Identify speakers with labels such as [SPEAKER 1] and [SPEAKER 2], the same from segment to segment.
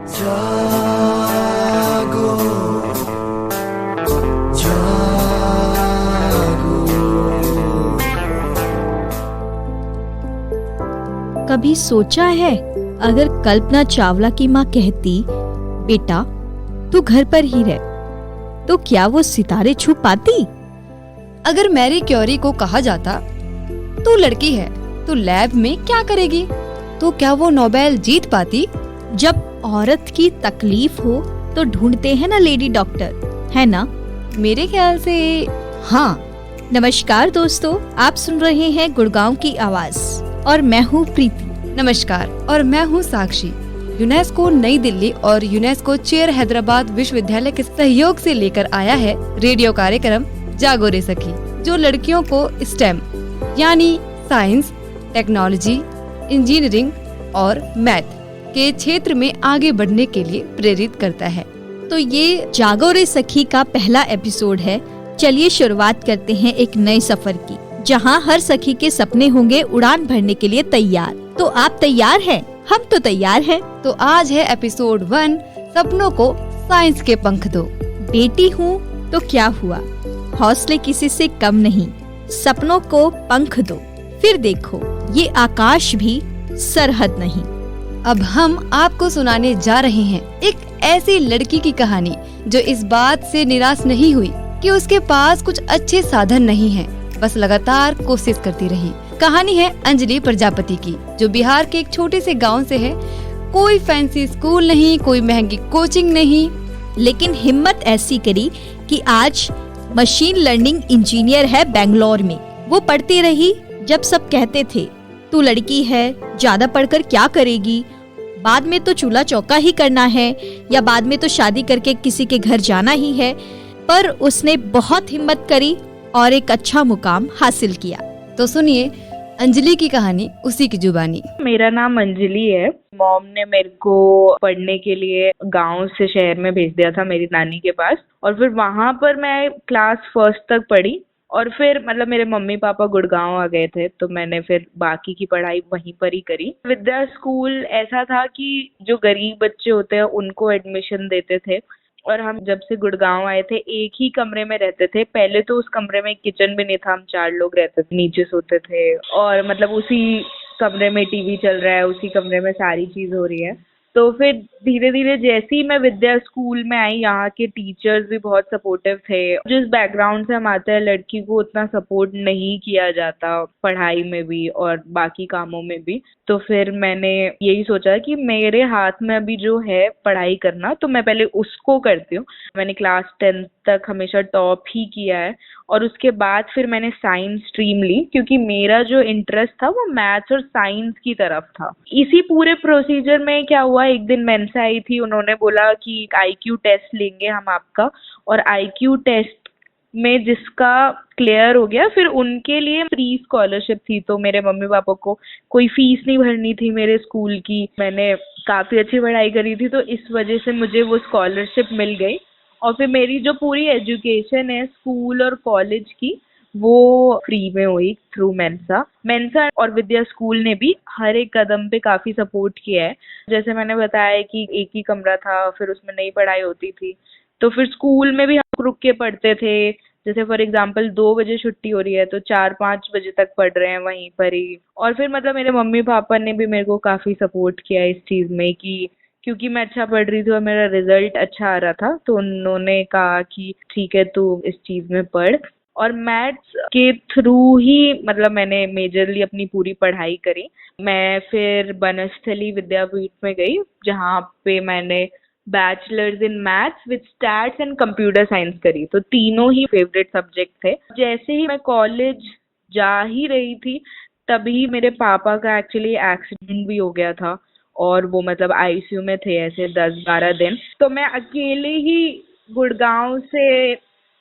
[SPEAKER 1] जागो जागो।
[SPEAKER 2] कभी सोचा है अगर कल्पना चावला की माँ कहती, बेटा तू घर पर ही रह, तो क्या वो सितारे छू पाती?
[SPEAKER 3] अगर मैरी क्यूरी को कहा जाता, तू लड़की है, तू लैब में क्या करेगी, तो क्या वो नोबेल जीत पाती?
[SPEAKER 2] जब औरत की तकलीफ हो तो ढूंढते हैं ना लेडी डॉक्टर, है ना?
[SPEAKER 3] मेरे ख्याल से हाँ।
[SPEAKER 2] नमस्कार दोस्तों, आप सुन रहे हैं गुड़गांव की आवाज और मैं हूँ प्रीति।
[SPEAKER 3] नमस्कार, और मैं हूँ साक्षी। यूनेस्को नई दिल्ली और यूनेस्को चेयर हैदराबाद विश्वविद्यालय के सहयोग से लेकर आया है रेडियो कार्यक्रम जागो रे सखी, जो लड़कियों को स्टेम यानी साइंस, टेक्नोलॉजी, इंजीनियरिंग और मैथ के क्षेत्र में आगे बढ़ने के लिए प्रेरित करता है।
[SPEAKER 2] तो ये जागो रे सखी का पहला एपिसोड है। चलिए शुरुआत करते हैं एक नए सफर की, जहाँ हर सखी के सपने होंगे उड़ान भरने के लिए तैयार। तो आप तैयार हैं? हम तो तैयार हैं।
[SPEAKER 3] तो आज है एपिसोड 1, सपनों को साइंस के पंख दो।
[SPEAKER 2] बेटी हूँ तो क्या हुआ, हौसले किसी से कम नहीं, सपनों को पंख दो, फिर देखो ये आकाश भी सरहद नहीं।
[SPEAKER 3] अब हम आपको सुनाने जा रहे हैं एक ऐसी लड़की की कहानी जो इस बात से निराश नहीं हुई कि उसके पास कुछ अच्छे साधन नहीं हैं, बस लगातार कोशिश करती रही। कहानी है अंजलि प्रजापति की, जो बिहार के एक छोटे से गांव से है। कोई फैंसी स्कूल नहीं, कोई महंगी कोचिंग नहीं,
[SPEAKER 2] लेकिन हिम्मत ऐसी करी कि आज मशीन लर्निंग इंजीनियर है बेंगलोर में। वो पढ़ती रही जब सब कहते थे तू लड़की है, ज्यादा पढ़कर क्या करेगी, बाद में तो चूल्हा चौका ही करना है, या बाद में तो शादी करके किसी के घर जाना ही है। पर उसने बहुत हिम्मत करी और एक अच्छा मुकाम हासिल किया।
[SPEAKER 3] तो सुनिए अंजलि की कहानी उसी की जुबानी।
[SPEAKER 4] मेरा नाम अंजलि है। मॉम ने मेरे को पढ़ने के लिए गांव से शहर में भेज दिया था मेरी नानी के पास, और फिर वहां पर मैं क्लास 1 तक पढ़ी। और फिर मतलब मेरे मम्मी पापा गुड़गांव आ गए थे, तो मैंने फिर बाकी की पढ़ाई वहीं पर ही करी। विद्या स्कूल ऐसा था कि जो गरीब बच्चे होते हैं उनको एडमिशन देते थे, और हम जब से गुड़गांव आए थे एक ही कमरे में रहते थे। पहले तो उस कमरे में किचन भी नहीं था, हम 4 लोग रहते थे, नीचे सोते थे, और मतलब उसी कमरे में टीवी चल रहा है, उसी कमरे में सारी चीज हो रही है। तो फिर धीरे धीरे जैसे ही मैं विद्या स्कूल में आई, यहाँ के टीचर्स भी बहुत सपोर्टिव थे। जिस बैकग्राउंड से हम आते हैं, लड़की को उतना सपोर्ट नहीं किया जाता पढ़ाई में भी और बाकी कामों में भी। तो फिर मैंने यही सोचा कि मेरे हाथ में अभी जो है पढ़ाई करना, तो मैं पहले उसको करती हूँ। मैंने क्लास 10 तक हमेशा टॉप ही किया है, और उसके बाद फिर मैंने साइंस स्ट्रीम ली, क्योंकि मेरा जो इंटरेस्ट था वो मैथ्स और साइंस की तरफ था। इसी पूरे प्रोसीजर में क्या हुआ, एक दिन मेंसा आई थी, उन्होंने बोला कि आईक्यू टेस्ट लेंगे हम आपका, और आईक्यू टेस्ट में जिसका क्लियर हो गया, फिर उनके लिए फ्री स्कॉलरशिप थी। तो मेरे मम्मी पापा को कोई फीस नहीं भरनी थी मेरे स्कूल की। मैंने काफी अच्छी पढ़ाई करी थी, तो इस वजह से मुझे वो स्कॉलरशिप मिल गई। और फिर मेरी जो पूरी एजुकेशन है स्कूल और कॉलेज की, वो फ्री में हुई थ्रू मेंसा और विद्या स्कूल ने भी हर एक कदम पे काफी सपोर्ट किया है। जैसे मैंने बताया कि एक ही कमरा था, फिर उसमें नई पढ़ाई होती थी, तो फिर स्कूल में भी हम रुक के पढ़ते थे। जैसे फॉर एग्जाम्पल 2 बजे छुट्टी हो रही है, तो 4-5 बजे तक पढ़ रहे हैं वहीं पर ही। और फिर मतलब मेरे मम्मी पापा ने भी मेरे को काफी सपोर्ट किया इस चीज में, कि क्योंकि मैं अच्छा पढ़ रही थी और मेरा रिजल्ट अच्छा आ रहा था, तो उन्होंने कहा कि ठीक है तू इस चीज में पढ़। और मैथ्स के थ्रू ही मतलब मैंने मेजरली अपनी पूरी पढ़ाई करी। मैं फिर बनस्थली विद्यापीठ में गई, जहाँ पे मैंने bachelors in maths with stats and computer science करी। तो तीनों ही फेवरेट सब्जेक्ट थे। जैसे ही मैं कॉलेज जा ही रही थी, तभी मेरे पापा का एक्चुअली एक्सीडेंट भी हो गया था, और वो मतलब आईसीयू में थे ऐसे 10-12 दिन। तो मैं अकेले ही गुड़गांव से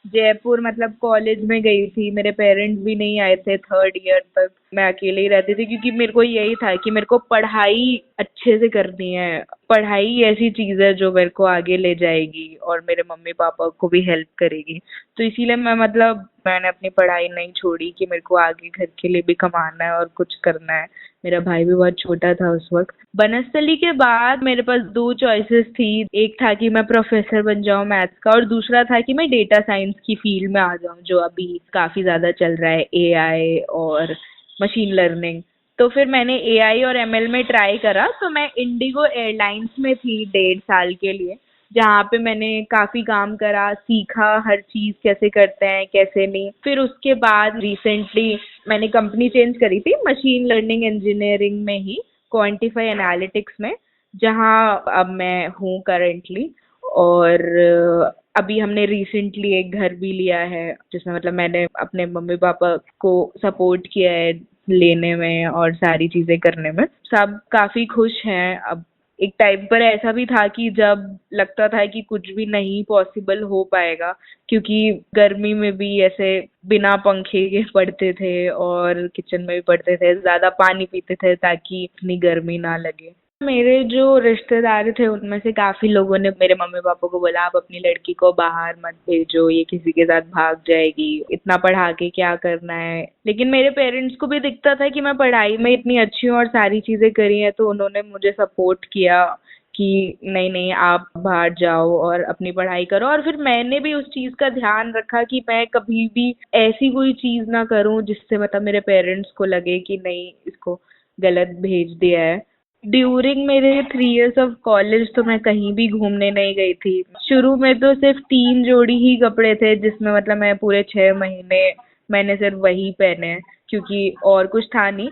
[SPEAKER 4] जयपुर मतलब कॉलेज में गई थी। मेरे पेरेंट्स भी नहीं आए थे 3rd ईयर तक, मैं अकेले ही रहती थी, क्योंकि मेरे को यही था कि मेरे को पढ़ाई अच्छे से करनी है। पढ़ाई ऐसी चीज है जो मेरे को आगे ले जाएगी और मेरे मम्मी पापा को भी हेल्प करेगी। तो इसीलिए मैंने अपनी पढ़ाई नहीं छोड़ी कि मेरे को आगे घर के लिए भी कमाना है और कुछ करना है। मेरा भाई भी बहुत छोटा था उस वक्त। बनस्थली के बाद मेरे पास दो चॉइसेस थी, एक था कि मैं प्रोफेसर बन जाऊं मैथ्स का, और दूसरा था कि मैं डेटा साइंस की फील्ड में आ जाऊं, जो अभी काफी ज्यादा चल रहा है, एआई और मशीन लर्निंग। तो फिर मैंने एआई और एमएल में ट्राई करा। तो मैं इंडिगो एयरलाइंस में थी 1.5 साल के लिए, जहाँ पे मैंने काफी काम करा, सीखा हर चीज कैसे करते हैं कैसे नहीं। फिर उसके बाद रिसेंटली मैंने कंपनी चेंज करी थी मशीन लर्निंग इंजीनियरिंग में ही, क्वांटिफाई एनालिटिक्स में, जहाँ अब मैं हूँ करेंटली। और अभी हमने रिसेंटली एक घर भी लिया है, जिसमें मतलब मैंने अपने मम्मी पापा को सपोर्ट किया है लेने में और सारी चीजें करने में। सब काफी खुश हैं। अब एक टाइम पर ऐसा भी था कि जब लगता था कि कुछ भी नहीं पॉसिबल हो पाएगा, क्योंकि गर्मी में भी ऐसे बिना पंखे के पड़ते थे और किचन में भी पड़ते थे, ज्यादा पानी पीते थे ताकि इतनी गर्मी ना लगे। मेरे जो रिश्तेदार थे उनमें से काफी लोगों ने मेरे मम्मी पापा को बोला, आप अपनी लड़की को बाहर मत भेजो, ये किसी के साथ भाग जाएगी, इतना पढ़ा के क्या करना है। लेकिन मेरे पेरेंट्स को भी दिखता था कि मैं पढ़ाई में इतनी अच्छी हूँ और सारी चीजें करी हैं, तो उन्होंने मुझे सपोर्ट किया कि नहीं नहीं आप बाहर जाओ और अपनी पढ़ाई करो। और फिर मैंने भी उस चीज का ध्यान रखा कि मैं कभी भी ऐसी कोई चीज ना करूं जिससे मतलब मेरे पेरेंट्स को लगे कि नहीं इसको गलत भेज दिया है। ड्यूरिंग मेरे 3 years ऑफ कॉलेज तो मैं कहीं भी घूमने नहीं गई थी। शुरू में तो सिर्फ 3 जोड़ी ही कपड़े थे, जिसमें मतलब मैं पूरे 6 महीने मैंने सिर्फ वही पहने हैं, क्योंकि और कुछ था नहीं।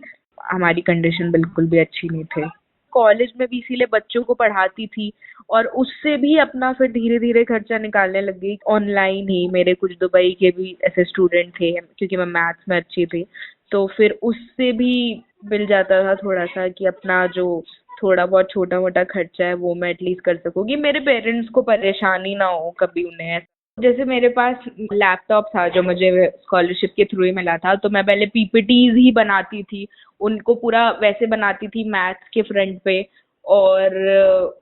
[SPEAKER 4] हमारी कंडीशन बिल्कुल भी अच्छी नहीं थी। कॉलेज में भी इसीलिए बच्चों को पढ़ाती थी और उससे भी अपना फिर धीरे धीरे खर्चा निकालने लग गई ऑनलाइन ही। मेरे कुछ दुबई के भी ऐसे स्टूडेंट थे, क्योंकि मैं मैथ्स में अच्छी थी, तो फिर उससे भी मिल जाता था थोड़ा सा कि अपना जो थोड़ा बहुत छोटा मोटा खर्चा है वो मैं एटलीस्ट कर सकूँ, कि मेरे पेरेंट्स को परेशानी ना हो कभी उन्हें। जैसे मेरे पास लैपटॉप था जो मुझे स्कॉलरशिप के थ्रू ही मिला था, तो मैं पहले पीपीटीज ही बनाती थी, उनको पूरा वैसे बनाती थी मैथ्स के फ्रंट पे, और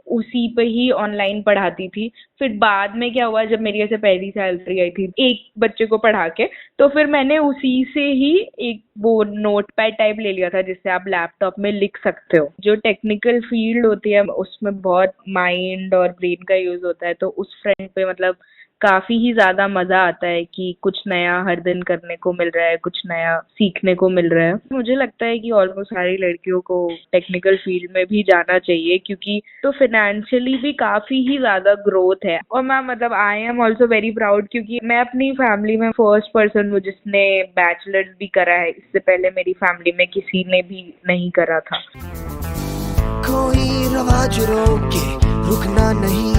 [SPEAKER 4] उसी पे ही ऑनलाइन पढ़ाती थी। फिर बाद में क्या हुआ, जब मेरी ऐसे पहली सैलरी आई थी एक बच्चे को पढ़ा के, तो फिर मैंने उसी से ही एक वो नोटपैड टाइप ले लिया था जिससे आप लैपटॉप में लिख सकते हो। जो टेक्निकल फील्ड होती है उसमें बहुत माइंड और ब्रेन का यूज होता है, तो उस फ्रंट पे मतलब काफी ही ज्यादा मजा आता है कि कुछ नया हर दिन करने को मिल रहा है, कुछ नया सीखने को मिल रहा है। मुझे लगता है कि ऑलमोस्ट सारी लड़कियों को टेक्निकल फील्ड में भी जाना चाहिए, क्योंकि तो फाइनेंशियली भी काफी ही ज्यादा ग्रोथ है। और मैं मतलब I am also very proud, क्योंकि मैं अपनी फैमिली में फर्स्ट पर्सन हूँ जिसने बैचलर्स भी करा है। इससे पहले मेरी फैमिली में किसी ने भी नहीं करा था।
[SPEAKER 1] कोई रवाज रोके रुकना नहीं,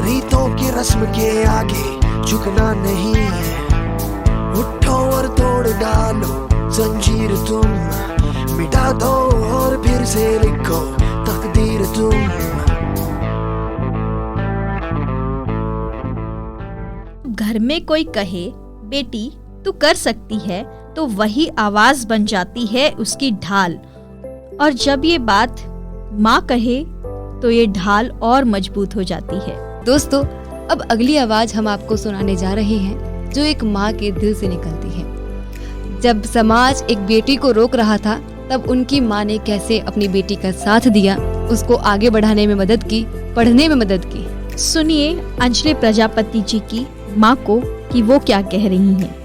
[SPEAKER 1] रीतों की रस्म के आगे झुकना नहीं है। उठो और तोड़ डालो जंजीर तुम, मिटा दो और फिर से लिखो तकदीर तुम।
[SPEAKER 2] घर में कोई कहे बेटी तू कर सकती है, तो वही आवाज बन जाती है उसकी ढाल। और जब ये बात माँ कहे तो ये ढाल और मजबूत हो जाती है।
[SPEAKER 3] दोस्तों, अब अगली आवाज हम आपको सुनाने जा रहे हैं जो एक माँ के दिल से निकलती है। जब समाज एक बेटी को रोक रहा था, तब उनकी माँ ने कैसे अपनी बेटी का साथ दिया, उसको आगे बढ़ाने में मदद की, पढ़ने में मदद की।
[SPEAKER 2] सुनिए अंजलि प्रजापति जी की माँ को कि वो क्या कह रही हैं।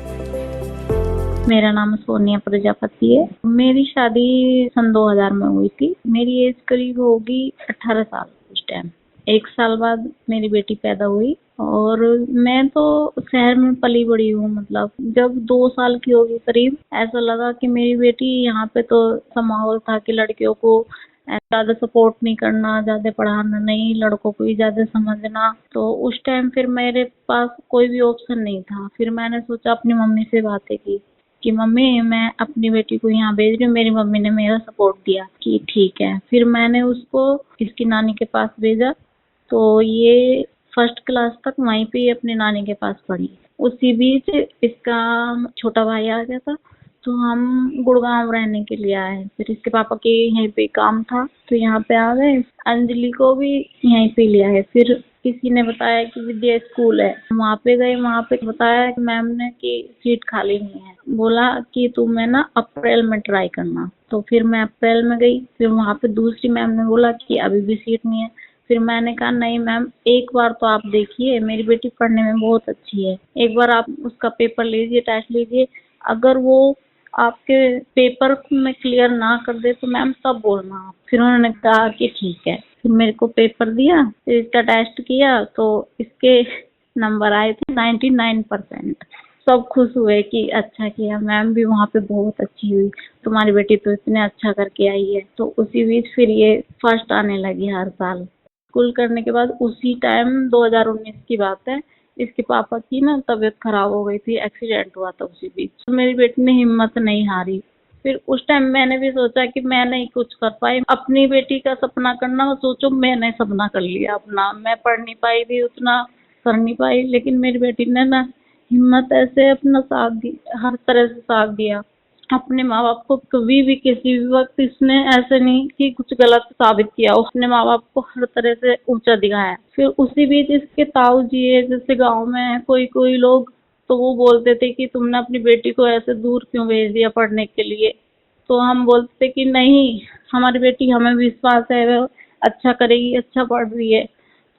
[SPEAKER 5] मेरा नाम सोनिया प्रजापति है। मेरी शादी सन 2000 में हुई थी। मेरी एज करीब होगी 18 साल उस टाइम। 1 साल बाद मेरी बेटी पैदा हुई और मैं तो शहर में पली बड़ी हूँ। मतलब जब 2 साल की होगी करीब, ऐसा लगा कि मेरी बेटी, यहाँ पे तो ऐसा माहौल था कि लड़कियों को ज्यादा सपोर्ट नहीं करना, ज्यादा पढ़ाना नहीं, लड़कों को ही ज्यादा समझना। तो उस टाइम फिर मेरे पास कोई भी ऑप्शन नहीं था। फिर मैंने सोचा, अपनी मम्मी से बातें की कि मम्मी मैं अपनी बेटी को यहाँ भेज रही हूँ। मेरी मम्मी ने मेरा सपोर्ट दिया कि ठीक है। फिर मैंने उसको इसकी नानी के पास भेजा, तो ये 1st क्लास तक वहीं पे अपनी नानी के पास पढ़ी। उसी बीच इसका छोटा भाई आ गया था, तो हम गुड़गांव रहने के लिए आए। फिर इसके पापा के यहीं पे काम था तो यहाँ पे आ गए। अंजलि को भी यहीं पे लिया है। फिर किसी ने बताया कि विद्या स्कूल है, वहाँ पे गए। वहाँ पे बताया मैम ने कि सीट खाली नहीं है। बोला कि तुम है ना अप्रैल में ट्राई करना। तो फिर मैं अप्रैल में गई। फिर वहाँ पे दूसरी मैम ने बोला कि अभी भी सीट नहीं है। फिर मैंने कहा नहीं मैम, एक बार तो आप देखिए, मेरी बेटी पढ़ने में बहुत अच्छी है, एक बार आप उसका पेपर लीजिए, टेस्ट लीजिए। अगर वो आपके पेपर में क्लियर ना कर दे तो मैम तब बोलना आप। फिर उन्होंने कहा कि ठीक है। फिर मेरे को पेपर दिया, फिर इसका टेस्ट किया तो इसके नंबर आए थे 99%। सब खुश हुए कि अच्छा किया, मैम भी वहाँ पे बहुत अच्छी हुई, तुम्हारी बेटी तो इतने अच्छा करके आई है। तो उसी बीच फिर ये फर्स्ट आने लगी हर साल। स्कूल करने के बाद उसी टाइम 2019 की बात है, इसके पापा की ना तबीयत खराब हो गई थी, एक्सीडेंट हुआ था उसी बीच। तो मेरी बेटी ने हिम्मत नहीं हारी। फिर उस टाइम मैंने भी सोचा कि मैं नहीं कुछ कर पाई, अपनी बेटी का सपना करना सोचो, मैंने सपना कर लिया अपना। मैं पढ़ नहीं पाई भी, उतना कर नहीं पाई, लेकिन मेरी बेटी ने ना हिम्मत ऐसे अपना साथ दी, हर तरह से साथ दिया। अपने माँ बाप को कभी भी किसी भी वक्त इसने ऐसे नहीं कि कुछ गलत साबित किया, उसने माँ बाप को हर तरह से ऊंचा दिखाया। फिर उसी बीच इसके ताऊ जी है, जैसे गांव में है कोई लोग, तो वो बोलते थे कि तुमने अपनी बेटी को ऐसे दूर क्यों भेज दिया पढ़ने के लिए। तो हम बोलते कि नहीं, हमारी बेटी, हमें विश्वास है वो अच्छा करेगी, अच्छा पढ़ रही है।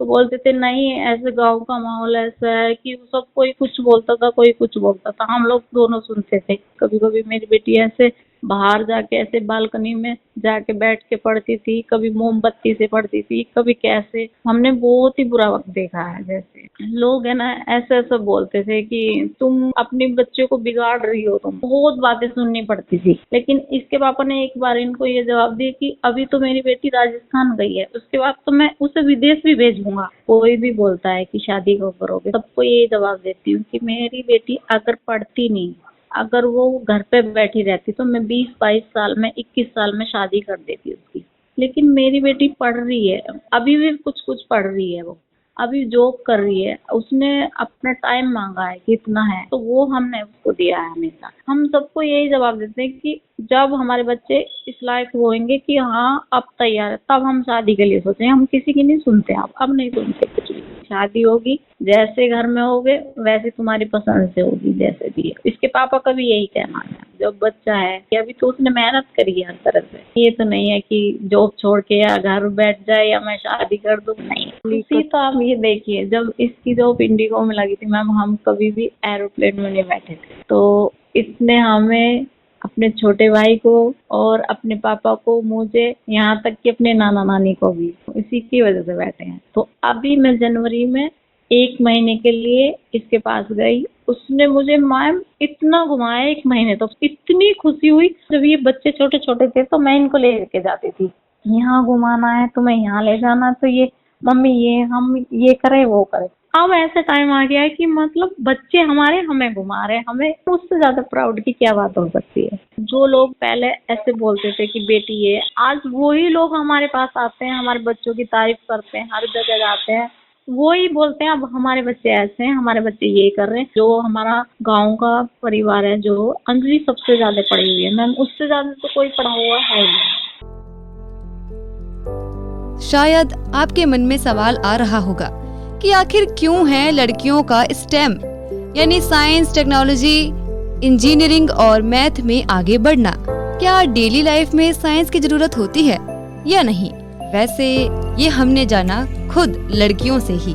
[SPEAKER 5] तो बोलते थे नहीं, ऐसे गांव का माहौल ऐसा है कि सब कोई कुछ बोलता था, कोई कुछ बोलता था, हम लोग दोनों सुनते थे। कभी कभी मेरी बेटी ऐसे बाहर जाके ऐसे बालकनी में जाके बैठ के पढ़ती थी, कभी मोमबत्ती से पढ़ती थी, कभी कैसे। हमने बहुत ही बुरा वक्त देखा है। जैसे लोग है ना ऐसे ऐसे बोलते थे कि तुम अपने बच्चे को बिगाड़ रही हो, तुम, बहुत बातें सुननी पड़ती थी। लेकिन इसके पापा ने एक बार इनको ये जवाब दिया कि अभी तो मेरी बेटी राजस्थान गई है, उसके बाद तो मैं उसे विदेश भी भेजूंगा। कोई भी बोलता है कि शादी कब करोगे, सबको ये जवाब देती हूँ कि मेरी बेटी अगर पढ़ती नहीं, अगर वो घर पे बैठी रहती तो मैं 20-22 साल में, 21 साल में शादी कर देती उसकी। लेकिन मेरी बेटी पढ़ रही है, अभी भी कुछ कुछ पढ़ रही है, वो अभी जॉब कर रही है, उसने अपना टाइम मांगा है कितना है, तो वो हमने उसको दिया है हमेशा। हम सबको यही जवाब देते हैं कि जब हमारे बच्चे इस लायक होंगे कि हाँ अब तैयार है, तब हम शादी के लिए सोचें। हम किसी की नहीं सुनते, अब नहीं सुनते कुछ भी। शादी होगी जैसे घर में होगे वैसे तुम्हारी पसंद से होगी, जैसे भी है। इसके पापा का भी यही कहना है, जब बच्चा है कि अभी तो उसने मेहनत करी है हर तरह से, ये तो नहीं है कि जॉब छोड़ के या घर बैठ जाए या मैं शादी कर दूं, नहीं। तो आप ये देखिए, जब इसकी जॉब इंडिगो में लगी थी मैम, हम कभी भी एरोप्लेन में नहीं बैठे थे। तो इसने हमें, अपने छोटे भाई को और अपने पापा को, मुझे, यहाँ तक कि अपने नाना नानी को भी, इसी की वजह से बैठे हैं। तो अभी मैं जनवरी में 1 महीने के लिए इसके पास गई, उसने मुझे मैम इतना घुमाया 1 महीने, तो इतनी खुशी हुई। जब ये बच्चे छोटे छोटे थे तो मैं इनको ले के जाती थी, यहाँ घुमाना है तुम्हें, यहाँ ले जाना, तो ये मम्मी ये हम ये करें वो करें। अब ऐसा टाइम आ गया है कि मतलब बच्चे हमारे हमें घुमा रहे हैं, हमें उससे ज्यादा प्राउड की क्या बात हो सकती है। जो लोग पहले ऐसे बोलते थे कि बेटी ये, आज वही लोग हमारे पास आते हैं, हमारे बच्चों की तारीफ करते हैं, हर जगह जाते हैं, वही बोलते हैं अब हमारे बच्चे ऐसे हैं, हमारे बच्चे ये कर रहे हैं। जो हमारा गांव का परिवार है, जो अंजलि सबसे ज्यादा पढ़ी हुई है मैम, उससे ज्यादा तो कोई पढ़ा हुआ है ही नहीं।
[SPEAKER 3] शायद आपके मन में सवाल आ रहा होगा कि आखिर क्यों है लड़कियों का स्टेम यानी साइंस, टेक्नोलॉजी, इंजीनियरिंग और मैथ में आगे बढ़ना। क्या डेली लाइफ में साइंस की जरूरत होती है या नहीं? वैसे ये हमने जाना खुद लड़कियों से ही।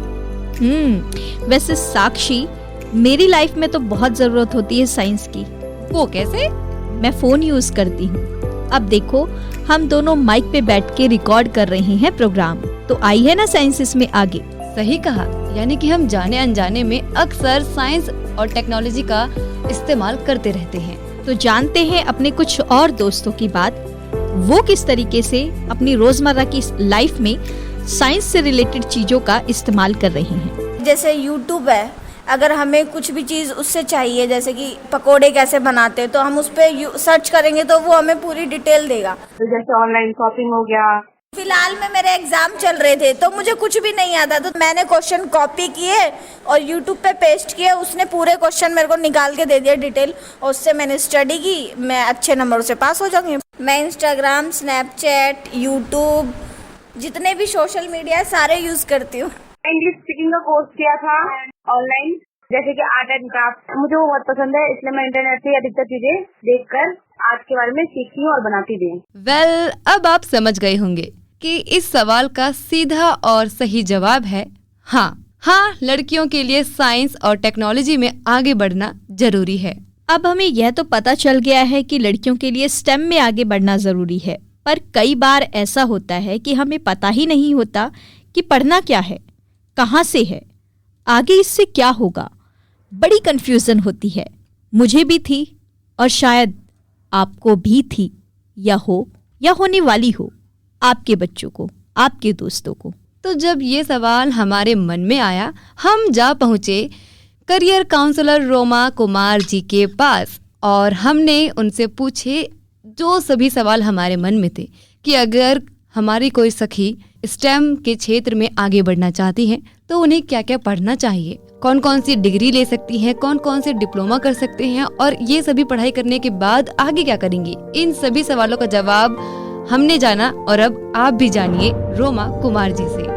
[SPEAKER 2] वैसे साक्षी, मेरी लाइफ में तो बहुत जरूरत होती है साइंस की।
[SPEAKER 3] वो कैसे?
[SPEAKER 2] मैं फोन यूज करती हूँ। अब देखो, हम दोनों माइक पे बैठ के रिकॉर्ड कर रहे हैं प्रोग्राम, तो आई है ना साइंस इसमें आगे।
[SPEAKER 3] सही कहा, यानी कि हम जाने अनजाने में अक्सर साइंस और टेक्नोलॉजी का इस्तेमाल करते रहते हैं।
[SPEAKER 2] तो जानते हैं अपने कुछ और दोस्तों की बात, वो किस तरीके से अपनी रोजमर्रा की लाइफ में साइंस से रिलेटेड चीजों का इस्तेमाल कर रही हैं।
[SPEAKER 6] जैसे यूट्यूब है, अगर हमें कुछ भी चीज़ उससे चाहिए, जैसे कि पकोड़े कैसे बनाते हैं, तो हम उस पर सर्च करेंगे तो वो हमें पूरी डिटेल देगा।
[SPEAKER 7] तो जैसे ऑनलाइन शॉपिंग हो गया,
[SPEAKER 6] फिलहाल में मेरे एग्जाम चल रहे थे तो मुझे कुछ भी नहीं आता, तो मैंने क्वेश्चन कॉपी किए और यूट्यूब पे पेस्ट किए, उसने पूरे क्वेश्चन मेरे को निकाल के दे दिया डिटेल, और उससे मैंने स्टडी की, मैं अच्छे नंबरों से पास हो जाऊंगी। मैं इंस्टाग्राम, स्नैपचैट, यूट्यूब, जितने भी सोशल मीडिया है सारे यूज करती हूँ।
[SPEAKER 7] इंग्लिश स्पीकिंग का कोर्स किया था ऑनलाइन, जैसे कि आर्ट एंड क्राफ्ट, मुझे वो बहुत पसंद है, इसलिए मैं इंटरनेट से अधिकतर चीजें देखकर आर्ट के बारे में सीखती हूँ और बनाती भी हूँ।
[SPEAKER 3] वेल, अब आप समझ गए होंगे कि इस सवाल का सीधा और सही जवाब है हाँ, लड़कियों के लिए साइंस और टेक्नोलॉजी में आगे बढ़ना जरूरी है।
[SPEAKER 2] अब हमें यह तो पता चल गया है कि लड़कियों के लिए स्टेम में आगे बढ़ना जरूरी है, पर कई बार ऐसा होता है कि हमें पता ही नहीं होता कि पढ़ना क्या है, कहाँ से है, आगे इससे क्या होगा। बड़ी कंफ्यूजन होती है, मुझे भी थी और शायद आपको भी थी, या होने वाली हो आपके बच्चों को, आपके दोस्तों को।
[SPEAKER 3] तो जब ये सवाल हमारे मन में आया, हम जा पहुँचे करियर काउंसलर रोमा कुमार जी के पास और हमने उनसे पूछे जो सभी सवाल हमारे मन में थे कि अगर हमारी कोई सखी स्टेम के क्षेत्र में आगे बढ़ना चाहती हैं तो उन्हें क्या क्या पढ़ना चाहिए, कौन कौन सी डिग्री ले सकती हैं, कौन कौन से डिप्लोमा कर सकते हैं और ये सभी पढ़ाई करने के बाद आगे क्या करेंगी। इन सभी सवालों का जवाब हमने जाना और अब आप भी जानिए रोमा कुमार जी से।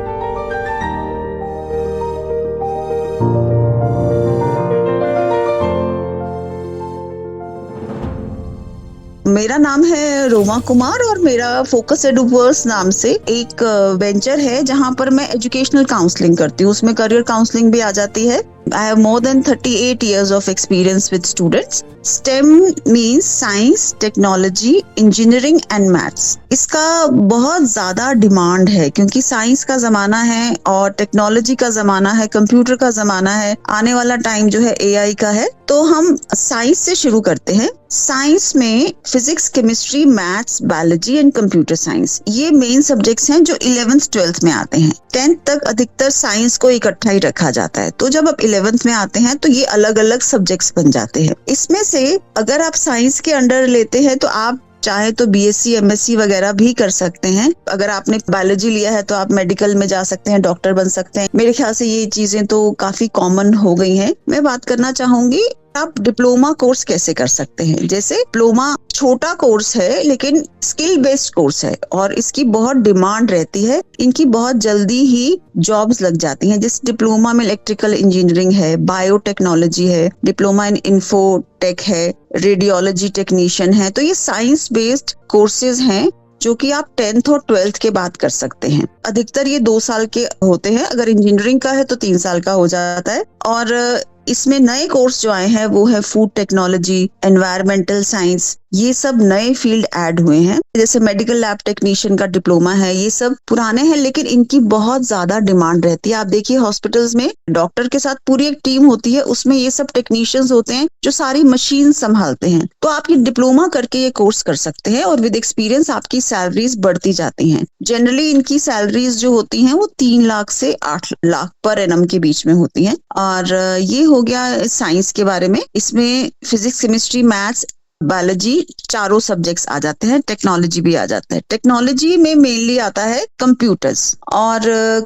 [SPEAKER 8] मेरा नाम है रोमा कुमार और मेरा फोकस एडुवर्स नाम से एक वेंचर है जहां पर मैं एजुकेशनल काउंसलिंग करती हूँ। उसमें करियर काउंसलिंग भी आ जाती है। I have more than 38 years of experience with students. STEM means science, technology, engineering and maths. इसका बहुत ज्यादा डिमांड है क्योंकि साइंस का जमाना है और टेक्नोलॉजी का जमाना है, कंप्यूटर का जमाना है, आने वाला टाइम जो है AI का है। तो हम साइंस से शुरू करते हैं। साइंस में physics, chemistry, maths, biology and computer science, ये मेन सब्जेक्ट्स हैं जो 11th 12th में आते हैं। 10th तक अधिकतर साइंस को इकट्ठा ही रखा जाता है। तो जब आप 11th में आते हैं तो ये अलग अलग सब्जेक्ट्स बन जाते हैं। इसमें से अगर आप साइंस के अंडर लेते हैं तो आप चाहे तो BSc MSc वगैरह भी कर सकते हैं। अगर आपने बायोलॉजी लिया है तो आप मेडिकल में जा सकते हैं, डॉक्टर बन सकते हैं। मेरे ख्याल से ये चीजें तो काफी कॉमन हो गई हैं। मैं बात करना चाहूंगी आप डिप्लोमा कोर्स कैसे कर सकते हैं। जैसे डिप्लोमा छोटा कोर्स है लेकिन स्किल बेस्ड कोर्स है और इसकी बहुत डिमांड रहती है, इनकी बहुत जल्दी ही जॉब्स लग जाती हैं। जैसे डिप्लोमा में इलेक्ट्रिकल इंजीनियरिंग है, बायोटेक्नोलॉजी है, डिप्लोमा इन इन्फोटेक है, रेडियोलॉजी टेक्नीशियन है। तो ये साइंस बेस्ड कोर्सेज हैं जो कि आप 10th और 12th के बाद कर सकते हैं। अधिकतर ये 2 साल के होते हैं, अगर इंजीनियरिंग का है तो 3 साल का हो जाता है। और इसमें नए कोर्स जो आए हैं वो है फूड टेक्नोलॉजी, एनवायरमेंटल साइंस, ये सब नए फील्ड ऐड हुए हैं। जैसे मेडिकल लैब टेक्नीशियन का डिप्लोमा है, ये सब पुराने हैं लेकिन इनकी बहुत ज्यादा डिमांड रहती है। आप देखिए हॉस्पिटल्स में डॉक्टर के साथ पूरी एक टीम होती है, उसमें ये सब टेक्नीशियंस होते हैं जो सारी मशीन संभालते हैं। तो आप ये डिप्लोमा करके ये कोर्स कर सकते हैं और विद एक्सपीरियंस आपकी सैलरीज बढ़ती जाती हैं। जनरली इनकी सैलरीज जो होती हैं वो 3 लाख से 8 लाख पर एनम के बीच में होती हैं। और ये हो गया साइंस के बारे में। इसमें फिजिक्स, केमिस्ट्री, मैथ्स, बायोलॉजी चारों सब्जेक्ट्स आ जाते हैं, टेक्नोलॉजी भी आ जाता है। टेक्नोलॉजी में मेनली आता है कंप्यूटर्स, और